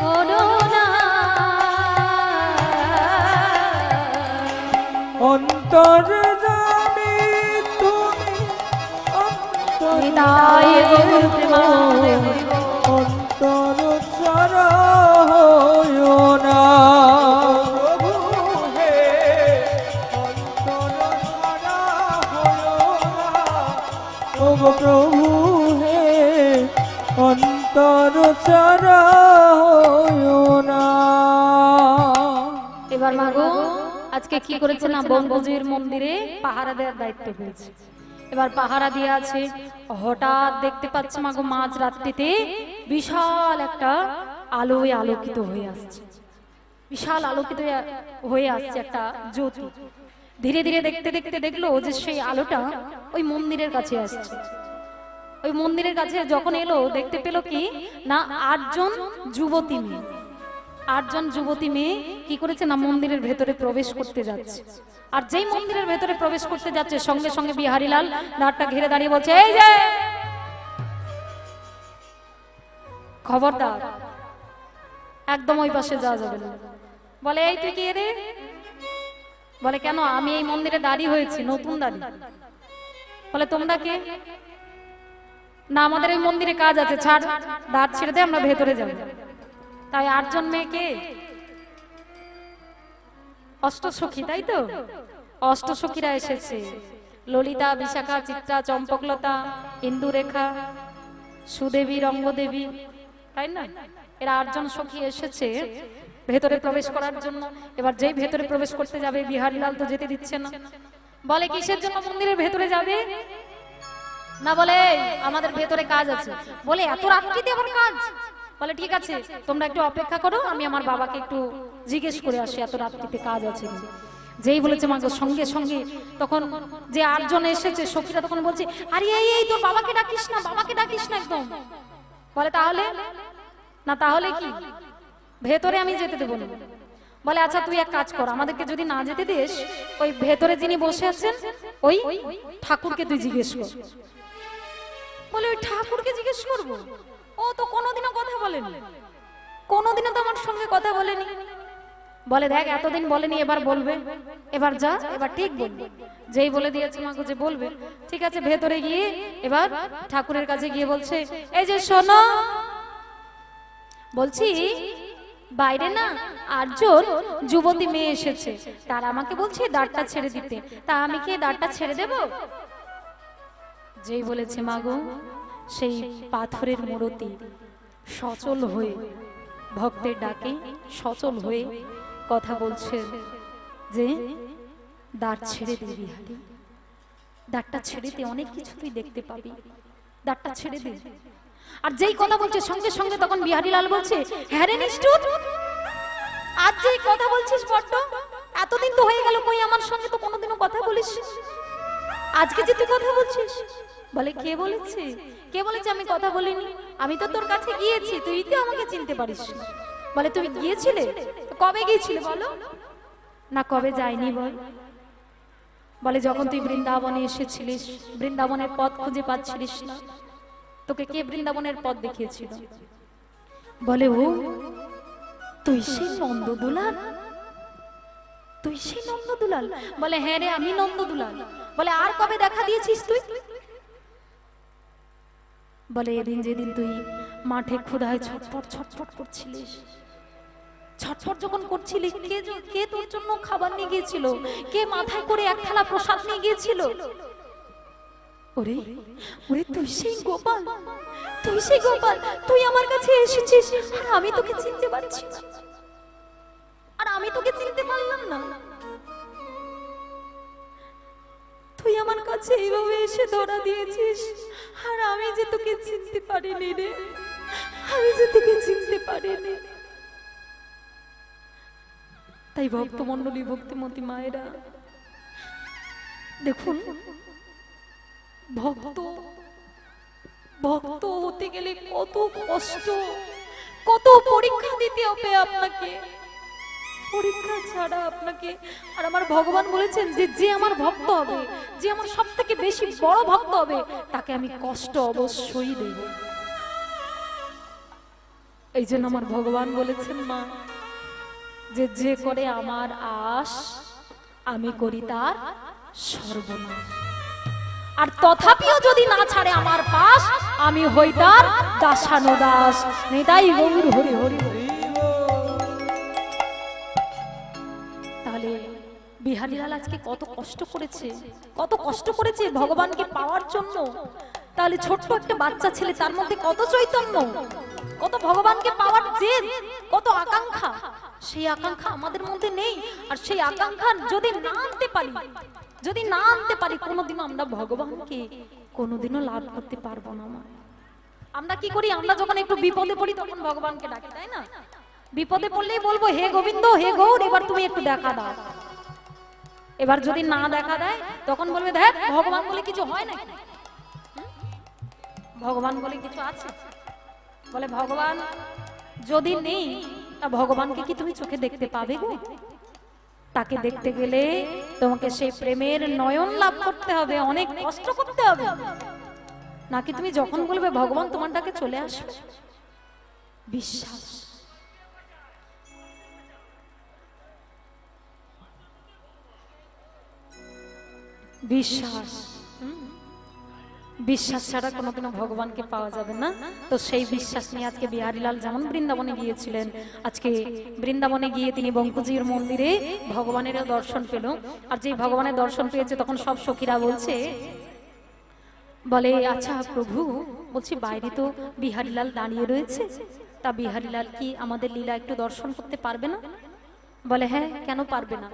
[SPEAKER 1] করুণা।
[SPEAKER 2] অন্তর জানি তুমি
[SPEAKER 1] হৃদয় গৌর প্রেমানন্দে হরি বল।
[SPEAKER 2] অন্তর ছাড়া হইও না প্রভু হে, অন্তর ছাড়া হইও না ওগো প্রভু হে, অন্তর ছাড়া হইও না।
[SPEAKER 1] এবার মাগো আজকে কি করেছে না, বনভোজির মন্দিরে পাহারা দেওয়ার দায়িত্ব পেয়েছে। এবার পাহারা দিয়ে আছে, হঠাৎ দেখতে পাচ্ছে মাগো মাঝ রাত্রিতে বিশাল একটা আলোয় আলোকিত হয়ে আসছে, বিশাল আলোকিত হয়ে আসছে একটা জ্যোতি। ধীরে ধীরে দেখতে দেখতে দেখলো যে সেই আলোটা ওই মন্দিরের কাছে আসছে। ওই মন্দিরের কাছে যখন এলো দেখতে পেল কি না, 8 জন যুবতী মেয়ে, 8 জন যুবতী মেয়ে কি করেছে না, মন্দিরের ভেতরে প্রবেশ করতে যাচ্ছে। আর যেই মন্দিরের ভেতরে প্রবেশ করতে যাচ্ছে সঙ্গে সঙ্গে বিহারীলাল দ্বারটা ঘিরে দাঁড়িয়ে বলছে, এই যে খবরদার, একদম ওই পাশে যাওয়া যাবে না। বলে এই তুই কে রে? বলে কেন, আমি এই মন্দিরে দাঁড়ি হয়েছি, নতুন দাঁড়ি। বলে তোমরা কে? না আমাদের এই মন্দিরে কাজ আছে, ছাড়, দ্বার ছেড়ে দে, আমরা ভেতরে যাব। তাই 8 জন মেয়েকে অষ্টসখী, তাই তো? অষ্টসখীরা এসেছে, ললিতা, বিশাখা, চিত্রা, চম্পকলতা, ইন্দুরেখা, সুদেবী, রঙ্গদেবী, তাই না? এরা 8 জন সখী এসেছে ভেতরে প্রবেশ করার জন্য। এবার যেই ভেতরে প্রবেশ করতে যাবে বিহারীলাল তো যেতে দিচ্ছে না। বলে কিসের জন্য মন্দিরের ভেতরে যাবে? না বলে আমাদের ভেতরে কাজ আছে। বলে এত রাত্রিতে আবার কাজ? বলে ঠিক আছে তোমরা একটু অপেক্ষা করো, আমি আমার বাবাকে একটু জিজ্ঞেস করে আসি এত রাত্রিতে কাজ আছে। যেই বলেছে মাগো সঙ্গে সঙ্গে তখন যে 8 জন এসেছে সখীরা তখন বলছে, আরে এই এই তোর বাবাকে ডাকিস না, বাবাকে ডাকিস না একদম। বলে তাহলে? না তাহলে কি, ভেতরে আমি যেতে দেবো না। বলে আচ্ছা তুই এক কাজ কর, আমাদেরকে যদি না যেতে দিস ওই ভেতরে যিনি বসে আছেন ওই ঠাকুরকে তুই জিজ্ঞেস কর। বলে ওই ঠাকুরকে জিজ্ঞেস করবো? ও তো কোনোদিনও কথা বলেনি, কোনোদিনও তো আমার সঙ্গে কথা বলেনি। বলে দেখ এতদিন বলেনি, এবার বলবে, এবার যা, এবার ঠিক বলবে। যেই বলে দিয়েছে মাকে যে বলবে, ঠিক আছে ভেতরে গিয়ে এবার ঠাকুরের কাছে গিয়ে বলছে, এই যে শোনো, বলছি বাইরে না 8 জন যুবতী মেয়ে এসেছে, তারা আমাকে বলছে দ্বারটা ছেড়ে দিতে, তা আমি কি দ্বারটা ছেড়ে দেব? যেই বলেছে মাগো সেই পাথরের মূর্তি সচল হয়ে ভক্তের ডাকে সচল হয়ে কথা বলছে যে দ্বার ছেড়ে দে বিহারী, দ্বারটা ছেড়ে দে, অনেক কিছু তুই দেখতে পাবি, দ্বারটা ছেড়ে দে। আর যেই কথা বলছে সঙ্গে সঙ্গে তখন বিহারীলাল বলছে, হ্যাঁ রে নিষ্ঠুর, আজ যেই কথা বলছিস বড্ড, এতদিন তো হয়ে গেল কই আমার সঙ্গে তো কোনোদিনও কথা বলিস, আজকে যে তুই কথা বলছিস। বলে কে বলেছে? কে বলেছে আমি কথা বলিনি? আমি তো তোর কাছে গিয়েছি, তুই তো আমাকে চিনতে পারিস। বলে তুমি গিয়েছিলে? কবে গিয়েছিলে বলো? না কবে যাইনি বল। বলে যখন তুই বৃন্দাবনে এসেছিলিস, বৃন্দাবনের পথ খুঁজে পাচ্ছিলিস না, তোকে কে বৃন্দাবনের পথ দেখিয়েছিল? বলে ও তুই সেই নন্দদুলাল, তুই সেই নন্দদুলাল? বলে হ্যাঁ রে আমি নন্দদুলাল। বলে আর কবে দেখা দিয়েছিস তুই? বলে এদিন যেদিন তুই মাঠে ক্ষুধায় ছটফট ছটফট করছিলিস, ছটফট যখন করছিলি, কে তোর জন্য খাবার নিয়ে গিয়েছিল? কে মাথায় করে এক থালা প্রসাদ নিয়ে গিয়েছিল? ওরে ওরে, তুই সেই গোপাল, তুই সেই গোপাল, তুই আমার কাছে এসেছিস আর আমি তোকে চিনতে পারছি না, আর আমি তোকে চিনতে পারলাম না। তুই আমার কাছে এইভাবে এসে ধরা দিয়েছিস আর আমি যে তোকে চিনতে পারিনি রে, আমি যে তোকে চিনতে পারিনি। তাই ভক্তমণ্ডলী, ভক্তিমতী মায়েরা দেখুন, ভক্ত ভক্ত হতে গেলে কত কষ্ট, কত পরীক্ষা দিতে হবে আপনাকে, পরীক্ষা ছাড়া আপনাকে। আর আমার ভগবান বলেছেন যে যে আমার ভক্ত হবে, যে আমার সব থেকে বেশি বড় ভক্ত হবে, তাকে আমি কষ্ট অবশ্যই দেব। এই জন্য আমার ভগবান বলেছেন, মা, যে যে করে আমার আশ, আমি করি তার সর্বনাশ। আর তথাপিও যদি না ছাড়ে আমার পাশ, আমি হই তার দাসানুদাস। নিতাই গৌর হরি হরি হরি। তাহলে বিহারীলাল আজকে কত কষ্ট করেছে, কত কষ্ট করেছে ভগবানকে পাওয়ার জন্য। তাহলে ছোট্ট একটা বাচ্চা ছেলে, তার মধ্যে কত চৈতন্য, কত ভগবানকে পাওয়ার জেদ, কত আকাঙ্ক্ষা। সেই আকাঙ্ক্ষা আমাদের মধ্যে নেই। আর সেই আকাঙ্ক্ষা যদি না আনতে পারি, যদি না আনতে পারি, কোনোদিনও আমরা ভগবানকে কোনোদিনও লাভ করতে পারবো না। আমরা কি করি? আমরা যখন একটু বিপদে পড়ি তখন ভগবানকে ডাকি, তাই না? বিপদে পড়লেই বলবো, হে গোবিন্দ, হে গৌর, এবার তুমি একটু দেখা দাও। এবার যদি না দেখা দেয় তখন বলবে, দেখ ভগবান বলে কিছু হয় নাকি, ভগবান বলে কিছু আছে? বলে ভগবান যদি নেই, তা ভগবানকে কি তুমি চোখে দেখতে পাবে গো? তাকে দেখতে গেলে তোমাকে সেই প্রেমের নয়ন লাভ করতে হবে, অনেক কষ্ট করতে হবে। নাকি তুমি যখন বলবে ভগবান, তোমার ডাকে চলে আসবে। বিশ্বাস, বিশ্বাস, বিশ্বাস ছাড়া কোনোদিনও ভগবানকে পাওয়া যাবে না। তো সেই বিশ্বাস নিয়ে আজকে বিহারীলাল যেমন বৃন্দাবনে গিয়েছিলেন, আজকে বৃন্দাবনে গিয়ে তিনি বঙ্কুজির মন্দিরে ভগবানেরও দর্শন পেল। আর যে ভগবানের দর্শন পেয়েছে, তখন সব সখীরা বলছে, বলে আচ্ছা প্রভু, বলছি বাইরে তো বিহারীলাল দাঁড়িয়ে রয়েছে, তা বিহারীলাল কি আমাদের লীলা একটু দর্শন করতে পারবে না? বলে হ্যাঁ, কেন পারবে না,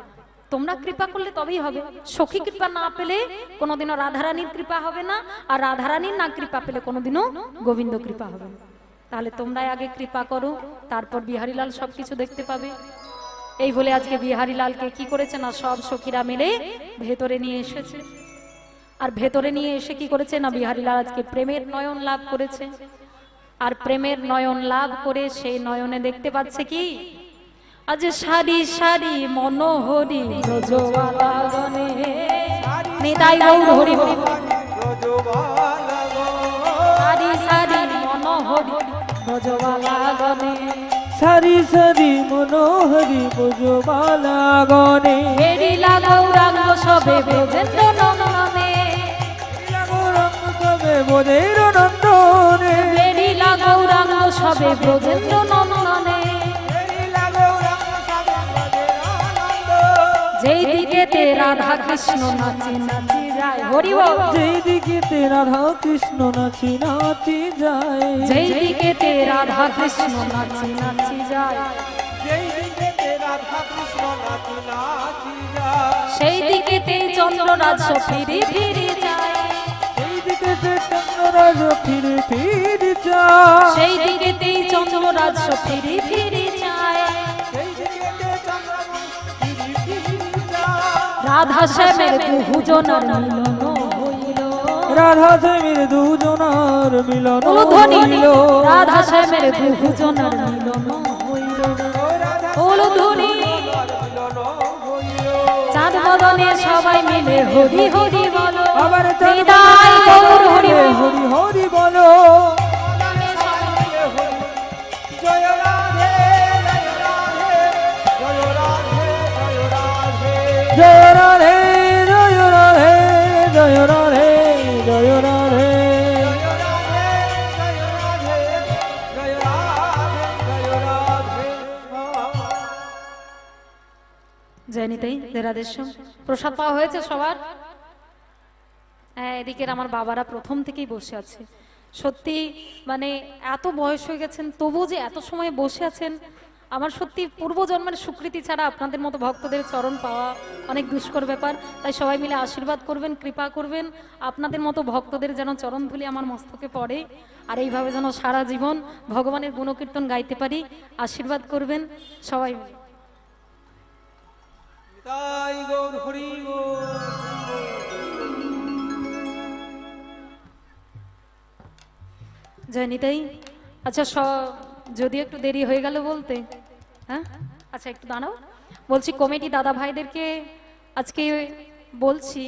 [SPEAKER 1] তোমরা কৃপা করলে তবেই হবে। সখী কৃপা না পেলে কোনোদিনও রাধারানীর কৃপা হবে না, আর রাধারানীর না কৃপা পেলে কোনোদিনও গোবিন্দ কৃপা হবে না। তাহলে তোমরাই আগে কৃপা করো, তারপর বিহারীলাল সবকিছু দেখতে পাবে। এই বলে আজকে বিহারীলালকে কি করেছে না, সব সখীরা মিলে ভেতরে নিয়ে এসেছে। আর ভেতরে নিয়ে এসে কি করেছে না, বিহারীলাল আজকে প্রেমের নয়ন লাভ করেছে। আর প্রেমের নয়ন লাভ করে সেই নয়নে দেখতে পাচ্ছে কি, আজ সারি সারি মনোহরি ব্রজবালা গণে, নিতাই গৌর হরি বল। সারি সারি মনোহরি ব্রজবালা গণে,
[SPEAKER 3] সারি সারি মনোহরি ব্রজবালা গণে,
[SPEAKER 1] বেরিলা গৌরাঙ্গ সবে ব্রজেন্দ্র নন্দনে,
[SPEAKER 3] গৌরাঙ্গ সবে ব্রজের নন্দনে,
[SPEAKER 1] বেরিলা গৌরাঙ্গ সবে ব্রজেন্দ্র নন্দনে। যেই দিকে রাধা কৃষ্ণ নাচি নাচি যায়, হরি বল।
[SPEAKER 3] যেই দিকে রাধা কৃষ্ণ নাচি নাচি যায়,
[SPEAKER 1] যেই দিকে রাধা কৃষ্ণ নাচি নাচি যায়, সেই দিকে চন্দ্ররাজ ফিরে ফিরে যায়,
[SPEAKER 3] সেই দিকে চন্দ্ররাজ ফিরে ফিরে যায়,
[SPEAKER 1] সেই দিকে চন্দ্ররাজ ফিরে ফিরে যায়। রাধা শ্যামের দুজনের মিলন হইল,
[SPEAKER 3] রাধা শ্যামের দুজনার মিলন
[SPEAKER 1] হইল, রাধা শ্যামের দুজনের মিলন হইল, হলো ধ্বনি চাঁদ বদনে সবাই মিলে হরি হরি বলো,
[SPEAKER 3] আবার
[SPEAKER 1] নিতাই গৌর হরি বল।
[SPEAKER 3] হরি হরি বলো।
[SPEAKER 2] জয় রাধে জয় রাধে জয় রাধে জয় রাধে
[SPEAKER 3] জয় রাধে জয় রাধে জয় রাধে জয় রাধে
[SPEAKER 1] যে রাধেশ্যাম প্রসাদ পাওয়া হয়েছে সবার? হ্যাঁ, এদিকের আমার বাবারা প্রথম থেকেই বসে আছে। সত্যি মানে এত বয়স হয়ে গেছেন তবু যে এত সময় বসে আছেন, আমার সত্যি পূর্বজন্মের স্বীকৃতি ছাড়া আপনাদের মতো ভক্তদের চরণ পাওয়া অনেক দুষ্কর ব্যাপার। তাই সবাই মিলে আশীর্বাদ করবেন, কৃপা করবেন, আপনাদের মতো ভক্তদের যেন চরণ ধুলি আমার মস্তকে পড়ে, আর এইভাবে যেন সারা জীবন ভগবানের গুণকীর্তন গাইতে পারি। আশীর্বাদ করবেন সবাই মিলে।
[SPEAKER 2] নিতাই গৌর হরি গৌর।
[SPEAKER 1] জয় নিতাই। আচ্ছা যদি একটু দেরি হয়ে গেল বলতে, হ্যাঁ আচ্ছা একটু দাঁড়াও। বলছি কমিটি দাদা ভাইদেরকে আজকে বলছি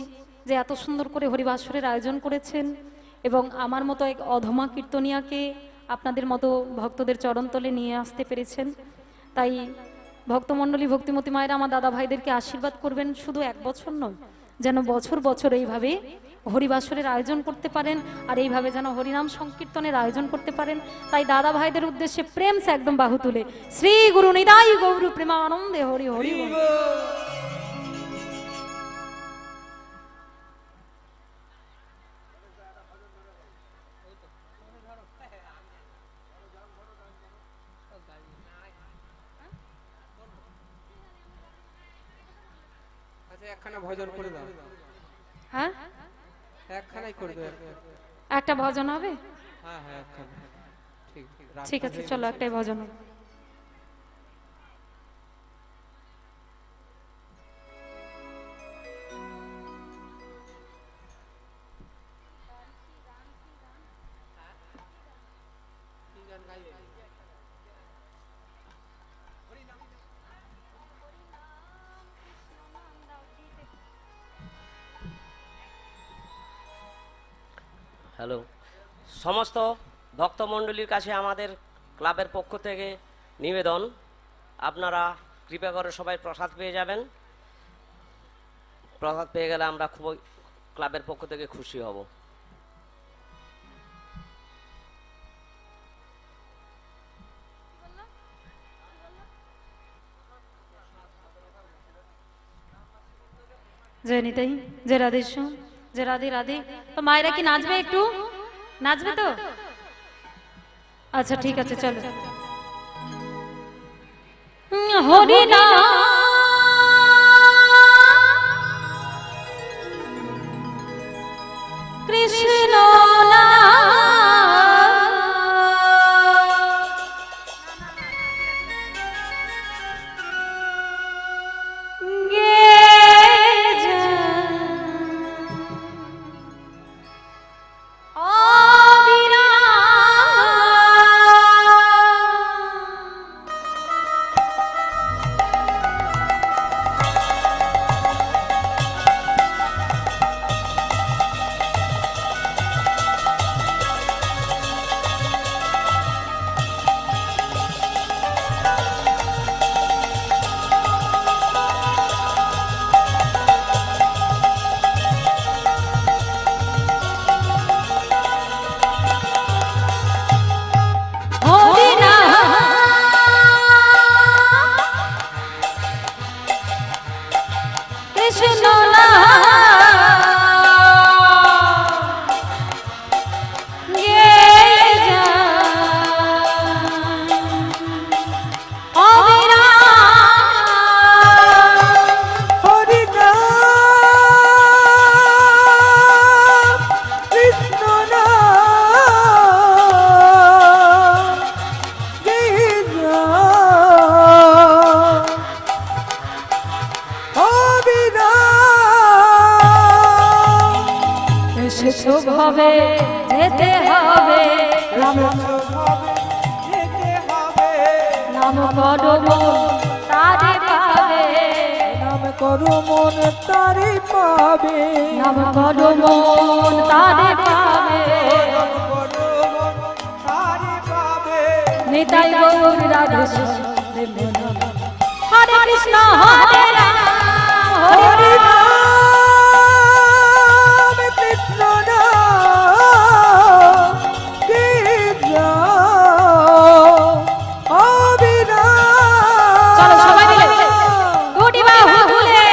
[SPEAKER 1] যে এত সুন্দর করে হরিবাসরের আয়োজন করেছেন এবং আমার মতো এক অধমা কীর্তনিয়াকে আপনাদের মতো ভক্তদের চরণতলে নিয়ে আসতে পেরেছেন। তাই ভক্তমণ্ডলী ভক্তিমতী মায়েরা আমার দাদা ভাইদেরকে আশীর্বাদ করবেন, শুধু এক বছর নয়, যেন বছর বছর এইভাবে হরিবাসরের আয়োজন করতে পারেন আর এইভাবে যেন হরিনাম সংকীর্তনের আয়োজন করতে পারেন। তাই দাদা ভাইদের উদ্দেশ্যে প্রেম সে একদম বাহু তুলে শ্রী গুরু নিতাই গৌর প্রেমানন্দে হরি হরি বল।
[SPEAKER 2] আচ্ছা একখানা ভজন করে দাও।
[SPEAKER 1] হ্যাঁ
[SPEAKER 2] একখানাই করে দাও।
[SPEAKER 1] একটা ভজন হবে?
[SPEAKER 2] হ্যাঁ হ্যাঁ একখানা। ঠিক
[SPEAKER 1] ঠিক আছে, চলো একটাই ভজন হবে।
[SPEAKER 4] হ্যালো, সমস্ত ভক্তমণ্ডলীর কাছে আমাদের ক্লাবের পক্ষ থেকে নিবেদন, আপনারা কৃপা করে সবাই প্রসাদ পেয়ে যাবেন। প্রসাদ পেয়ে গেলে আমরা খুবই ক্লাবের পক্ষ থেকে খুশি হব।
[SPEAKER 1] জয় নিতাই, জয় রাধেশ্যাম, জয় রাধে রাধে। তো মায়েরা কি নাচবে? একটু নাচবে তো? আচ্ছা ঠিক আছে, চলো। হরি নাম কৃষ্ণ ভাবে যেতে হবে, নাম করো মন তারে পাবে,
[SPEAKER 3] নাম করো মন তারে পাবে,
[SPEAKER 1] নাম করো মন তারে পাবে, নিতাই গৌর রাধে হরে কৃষ্ণ হরে রাম হরে রাম
[SPEAKER 3] কৃষ্ণ নাম কৃষ্ণ
[SPEAKER 1] চলো সবাই মিলে দুটি বাহু তুলে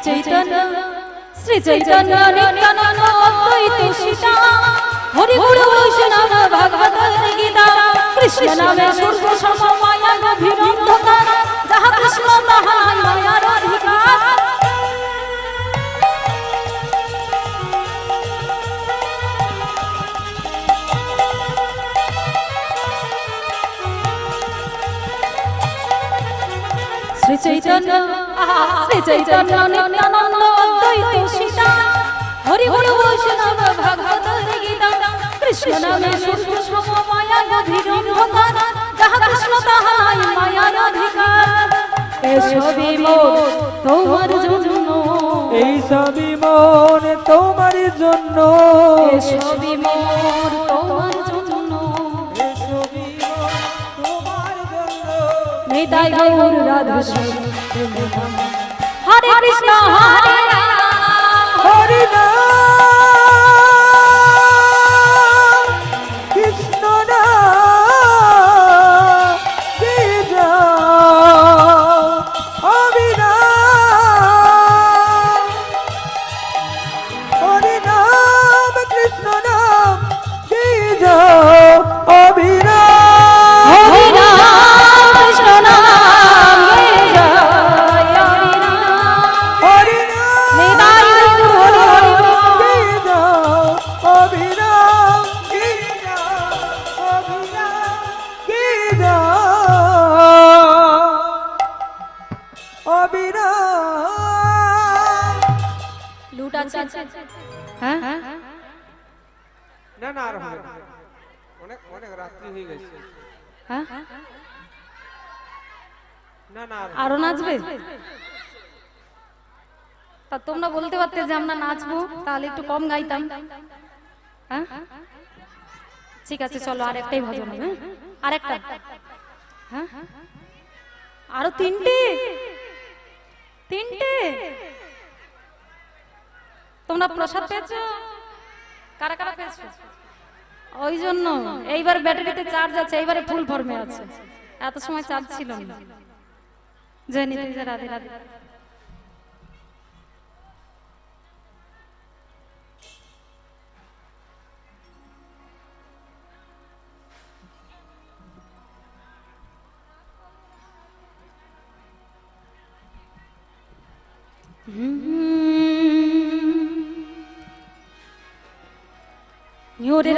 [SPEAKER 1] চৈতন্য শ্রী চৈতন্য নিত্যানন্দ অদ্বৈত সীতা হরি গুরু বৈষ্ণব ভাগবত গীতা কৃষ্ণ নামে সূর্য সম মায়া গভীর অন্ধকার যাহা কৃষ্ণ তাহা মায়ার অধিকার শ্রী চৈতন্য নিত্যানন্দ অদ্বৈত সীতা হরি গুরু বৈষ্ণব ভাগবত গীতা কৃষ্ণ নামে সূর্য সম মায়া গভীর অন্ধকার যাহা কৃষ্ণ তাহাই মায়ার অধিকার এসবই মোর তোমার জন্য
[SPEAKER 3] এই সবই মন তোমার জন্য
[SPEAKER 1] এসবই মোর তোমার জন্য
[SPEAKER 3] এই সবই মন তোমার জন্য
[SPEAKER 1] নিতাই গৌর রাধা হরে কৃষ্ণ হরে রাম
[SPEAKER 3] হরি নাম কৃষ্ণ নাম গীতা অবিরাম হরি নাম কৃষ্ণ নাম গীতা অবিরাম
[SPEAKER 1] হরি রাম কৃষ্ণ নাম জয় হরি রাম
[SPEAKER 3] হরি নাম
[SPEAKER 1] নিতাই গৌর হরি
[SPEAKER 3] গীতা অবিরাম গীতা অবিরাম গীতা অবিরাম
[SPEAKER 1] লুট আছে হ্যাঁ
[SPEAKER 2] না না আর হবে না। অনেক অনেক রাত্রি হয়ে গেছে
[SPEAKER 1] হ্যাঁ
[SPEAKER 2] না না আর
[SPEAKER 1] আরো নাচবে তা তোমরা বলতে পারতে যে আমরা নাচবো তাহলে একটু কম গাইতাম হ্যাঁ ঠিক আছে চলো আর একটাই ভজন হবে আর একটা হ্যাঁ আরো তিনটে তিনটে তোমরা প্রসাদ পেয়েছো কারা কারা পেয়েছো ওই জন্য এইবার ব্যাটারিতে চার্জ আছে এইবারে ফুল ফর্মে আছে এত সময় চার্জ ছিল না জয় নিতাই জয় রাধে রাধে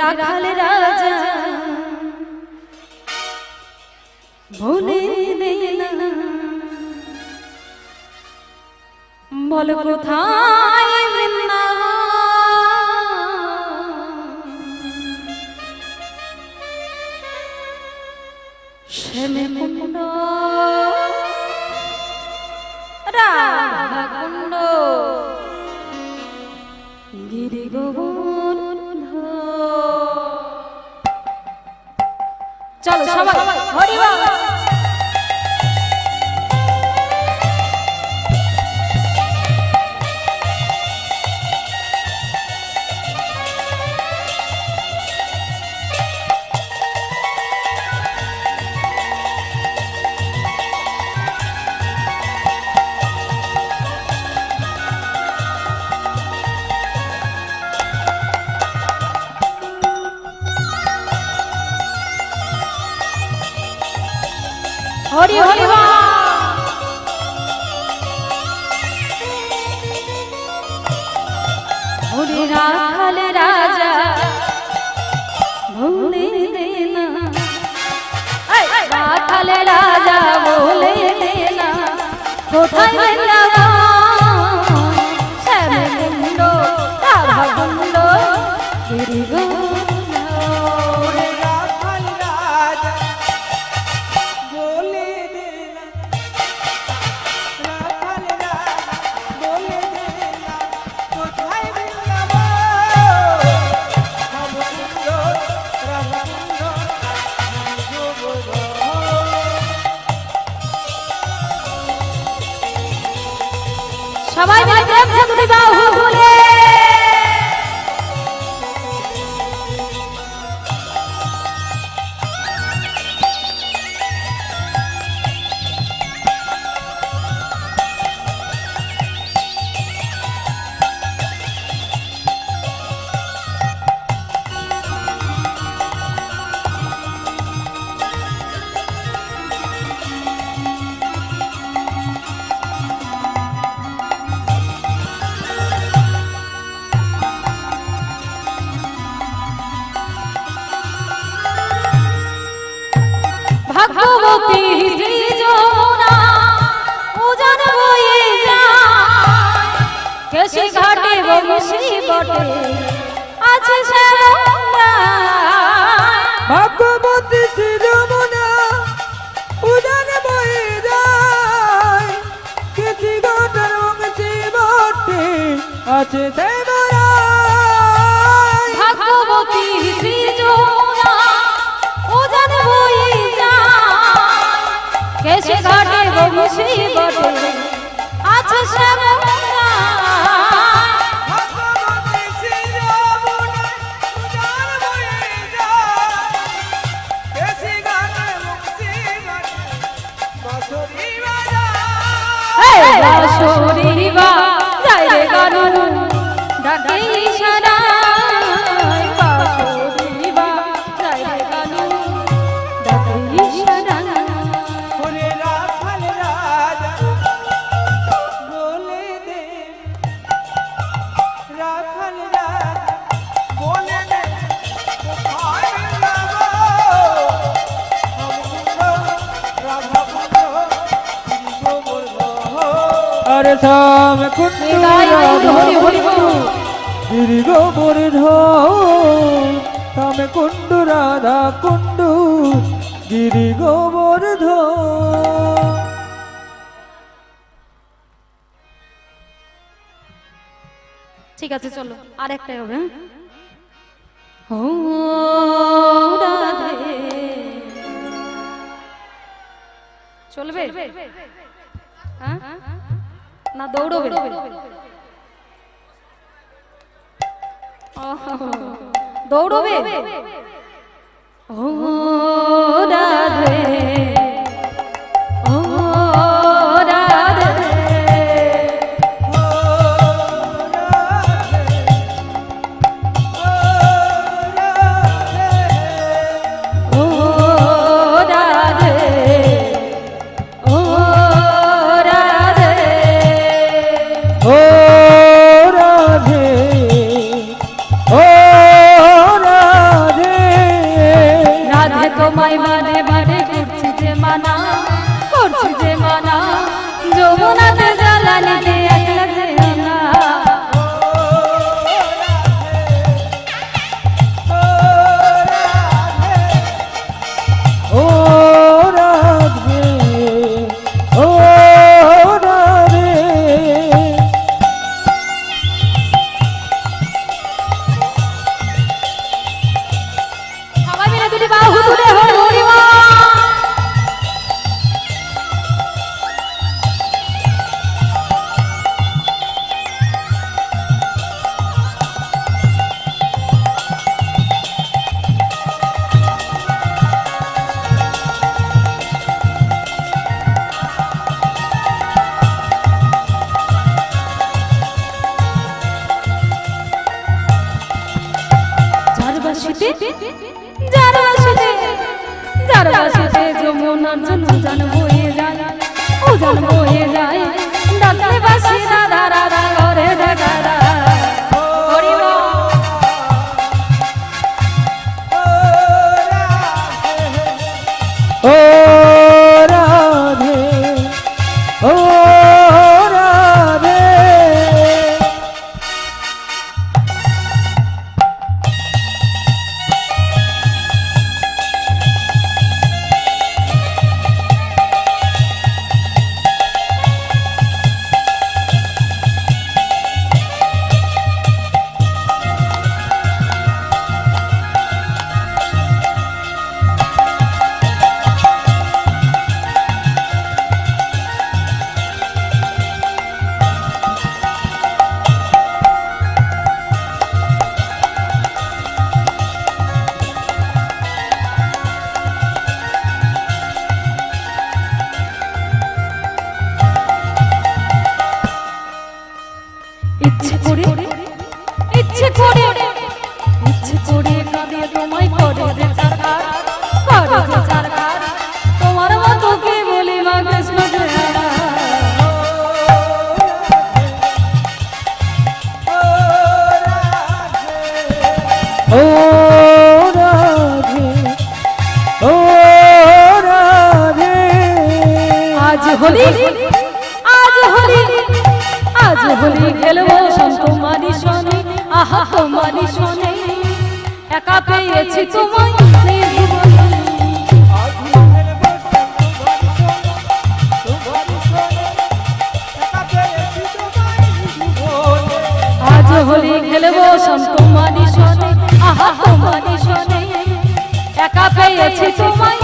[SPEAKER 1] রাখাল রাজা ভুলে দিলা বল কোথায় বৃন্দাবন শ্যামে কুণ্ড রাধা কুণ্ড গিরি গোবর্ধন চলো সবাই হরি বল হরি হরি বল হরি রাখাল রাজা ভুলে দেনা রাখাল রাজা বলে দেনা কোথায় বৃন্দাবন শ্যামে কুণ্ড রাধা কুণ্ড গিরি গোবর্ধন
[SPEAKER 2] রাখাল রাজা বলে দিলাম রাখাল রাজা বলে দিলাম কোথায় বৃন্দাবন ভবকুণ্ড রাধাকুণ্ড গোবর্ধন
[SPEAKER 1] সবাই মিলে প্রেম সে দুটি বাহু খুলে ভাগ্যবতী শ্রী যমুনা উজান বয়ে যায় কেশি ঘাটে বংশী বটে আছে শ্যামলা
[SPEAKER 3] ভাগ্যবতী শ্রী যমুনা উজান বয়ে যায় কেশি ঘাটের বংশী বটে আছে শ্যামলা
[SPEAKER 1] ভাগ্যবতী শ্রী যমুনা উজান বয়ে যায় কেশি ঘাটে বংশী বটে আছে শ্যামলা বাঁশরি বাজায় রে গানু ডাকে ইশারায় বাঁশরি বাজায় রে গানু ডাকে ইশারায়
[SPEAKER 2] ওরে রাখাল রাজা বলে দে রাখাল রাজা বলে দে কোথায় লাগাবো রাধা কুণ্ড গোবর
[SPEAKER 3] আরে সাম কুন্ড
[SPEAKER 1] হরি হরি বল
[SPEAKER 3] গিরি গোবর্ধ সামে কুন্ড রাধা কুন্ড গিরি গোবর্ধ
[SPEAKER 1] ঠিক আছে চলো আর একটাই হবে ও রাধে চলবে হ্যাঁ? না দৌড়বে দৌড়বে ও রাধে ও রাধে ও রাধে ও রাধে
[SPEAKER 3] ও রাধে ও রাধে
[SPEAKER 1] রাধে তোমায় বারে বারে করছি যে মানা করছি যে মানা যমুনাতে জ্বালানিতে একলা যে আনা
[SPEAKER 3] ও রাধে ও রাধে
[SPEAKER 1] সবাই মিলে দুটি বাহু তুলে হরি হরি বল। যার বাসিতে যমুনার জন্য জান বয়ে যায় ও জান বয়ে যায় ডাকলে বাসি রাধা রাধা ঘরে দেখা হরি বল।
[SPEAKER 3] ও রাধে ও রাধে
[SPEAKER 1] ইচ্ছে করে ইচ্ছে করে ইচ্ছে করে কাঁদে তোমায় করে যে চারকার করে যে চারকার তোমার মতো কে বলি মা কৃষ্ণ জয়া
[SPEAKER 3] ও রাধে ও রাধে
[SPEAKER 1] আজ হোলি আজ হোলি খেলবো সন্ত মারি শোনে আহা তোমারি শোনে একা পেয়েছি তোমায় জীবনে আজ হোলি খেলবো সন্ত মারি শোনে আহা তোমারি শোনে একা পেয়েছি তোমায়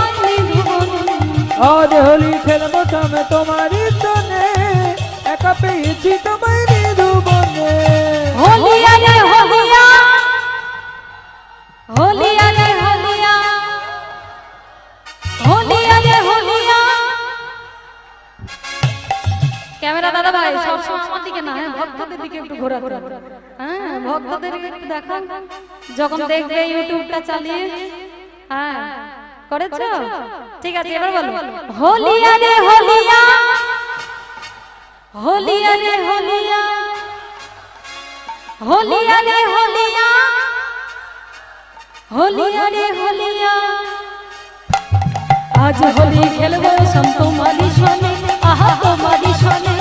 [SPEAKER 1] জীবনে
[SPEAKER 3] আজ হোলি খেলবো আমি তোমারই সনে একা পেয়েছি তোমায় নিধুবনে
[SPEAKER 1] হোলিয়া রে হোলিয়া হোলিয়া রে হোলিয়া হোলিয়া রে হোলিয়া ক্যামেরা দাদা ভাই সবসময় আমার দিকে না হ্যাঁ ভক্তদের দিকে একটু ঘোরা ঘোরা হ্যাঁ ভক্তদের একটু দেখান যখন দেখবে ইউটিউবটা চালিয়ে হ্যাঁ করেছো ঠিক আছে এবার বলো হোলিয়া রে হোলিয়া হোলিয়া রে হোলিয়া হোলিয়া রে হোলিয়া হোলিয়া রে হোলিয়া আজ হোলি খেলবো সন্ত মারি শোনে আহা তোমারি শোনে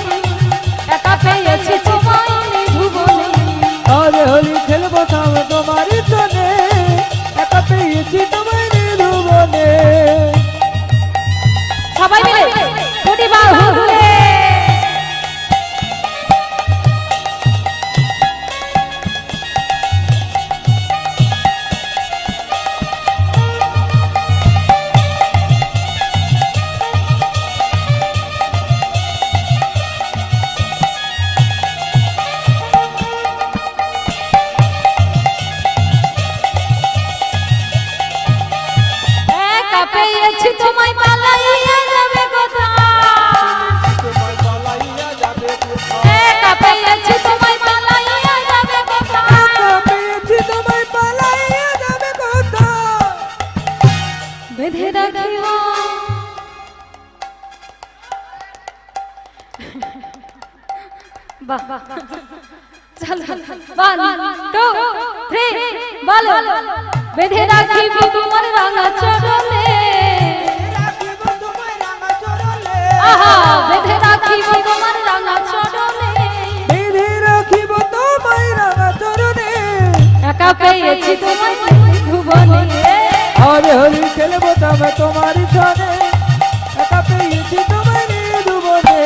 [SPEAKER 1] একা পেয়েছি তোমায় জীবনে
[SPEAKER 3] আজ হোলি খেলবো আমি তোমারই সনে একা পেয়েছি তোমায় নিধুবনে
[SPEAKER 1] সবাই মিলে কোটি বাহু দুলে একা পেয়েছি তোমায় পালাইয়া যাবে কোথায় একা পেয়েছি তোমায় পালাইয়া যাবে কোথায়
[SPEAKER 3] একা পেয়েছি তোমায় পালাইয়া যাবে কোথায়
[SPEAKER 1] বেঁধে রাখিও বাহ বাহ চল 1 2 3 বলো বেঁধে রাখিব তোমার রাঙা চরণে আহা বেঁধে রাখিব তোমার রাঙা চরণে
[SPEAKER 3] বেঁধে রাখিব তোমায় রাঙা চরণে
[SPEAKER 1] একা পেয়েছি তোমায় ভুবনে
[SPEAKER 3] আজ হোলি খেলবো আমি তোমারই সনে একা পেয়েছি তোমায় নিধুবনে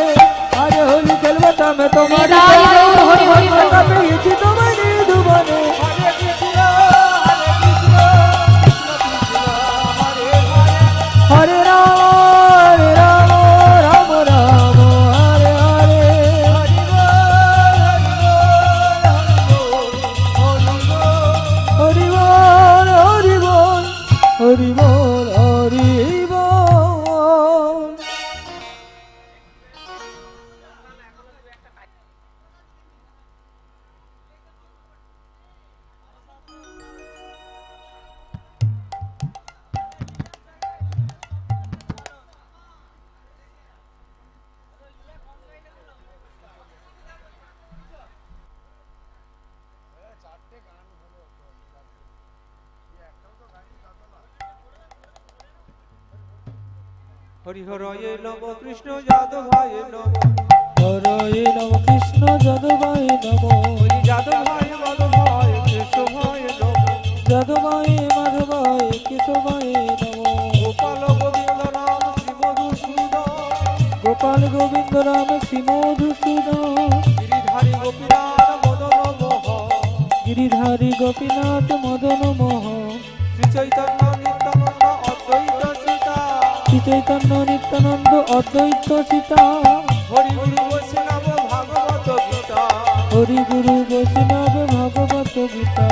[SPEAKER 3] আজ হোলি খেলবো আমি তোমারই সনে
[SPEAKER 1] হরি হরি
[SPEAKER 3] একা পেয়েছি তোমায় নিধুবনে হরে রাম রাম রাম হরে হরে হরি বল হরি বল হরি বল হরি বল
[SPEAKER 2] হরিহরায় নম কৃষ্ণ যাদবায় নম
[SPEAKER 3] হরে নম কৃষ্ণ যাদবায় নম
[SPEAKER 2] হরি যাদবায় মাধবায় কেশবায় নম
[SPEAKER 3] যাদবায় মাধবায় কেশবায় নম
[SPEAKER 2] গোপাল গোবিন্দ রাম শ্রী মধুসূদন
[SPEAKER 3] গোপাল গোবিন্দ রাম শ্রী মধুসূদন
[SPEAKER 2] গিরিধারী গোপীনাথ মদন মোহ
[SPEAKER 3] গিরিধারী গোপীনাথ মদন মোহ
[SPEAKER 2] শ্রী চৈতন্য নিত্যানন্দ অদ্বৈত সীতা
[SPEAKER 3] শ্রী চৈতন্য নিত্যানন্দ অদ্বৈত সীতা
[SPEAKER 2] হরি গুরু বৈষ্ণব ভাগবত গীতা
[SPEAKER 3] হরি গুরু বৈষ্ণব ভগবত গীতা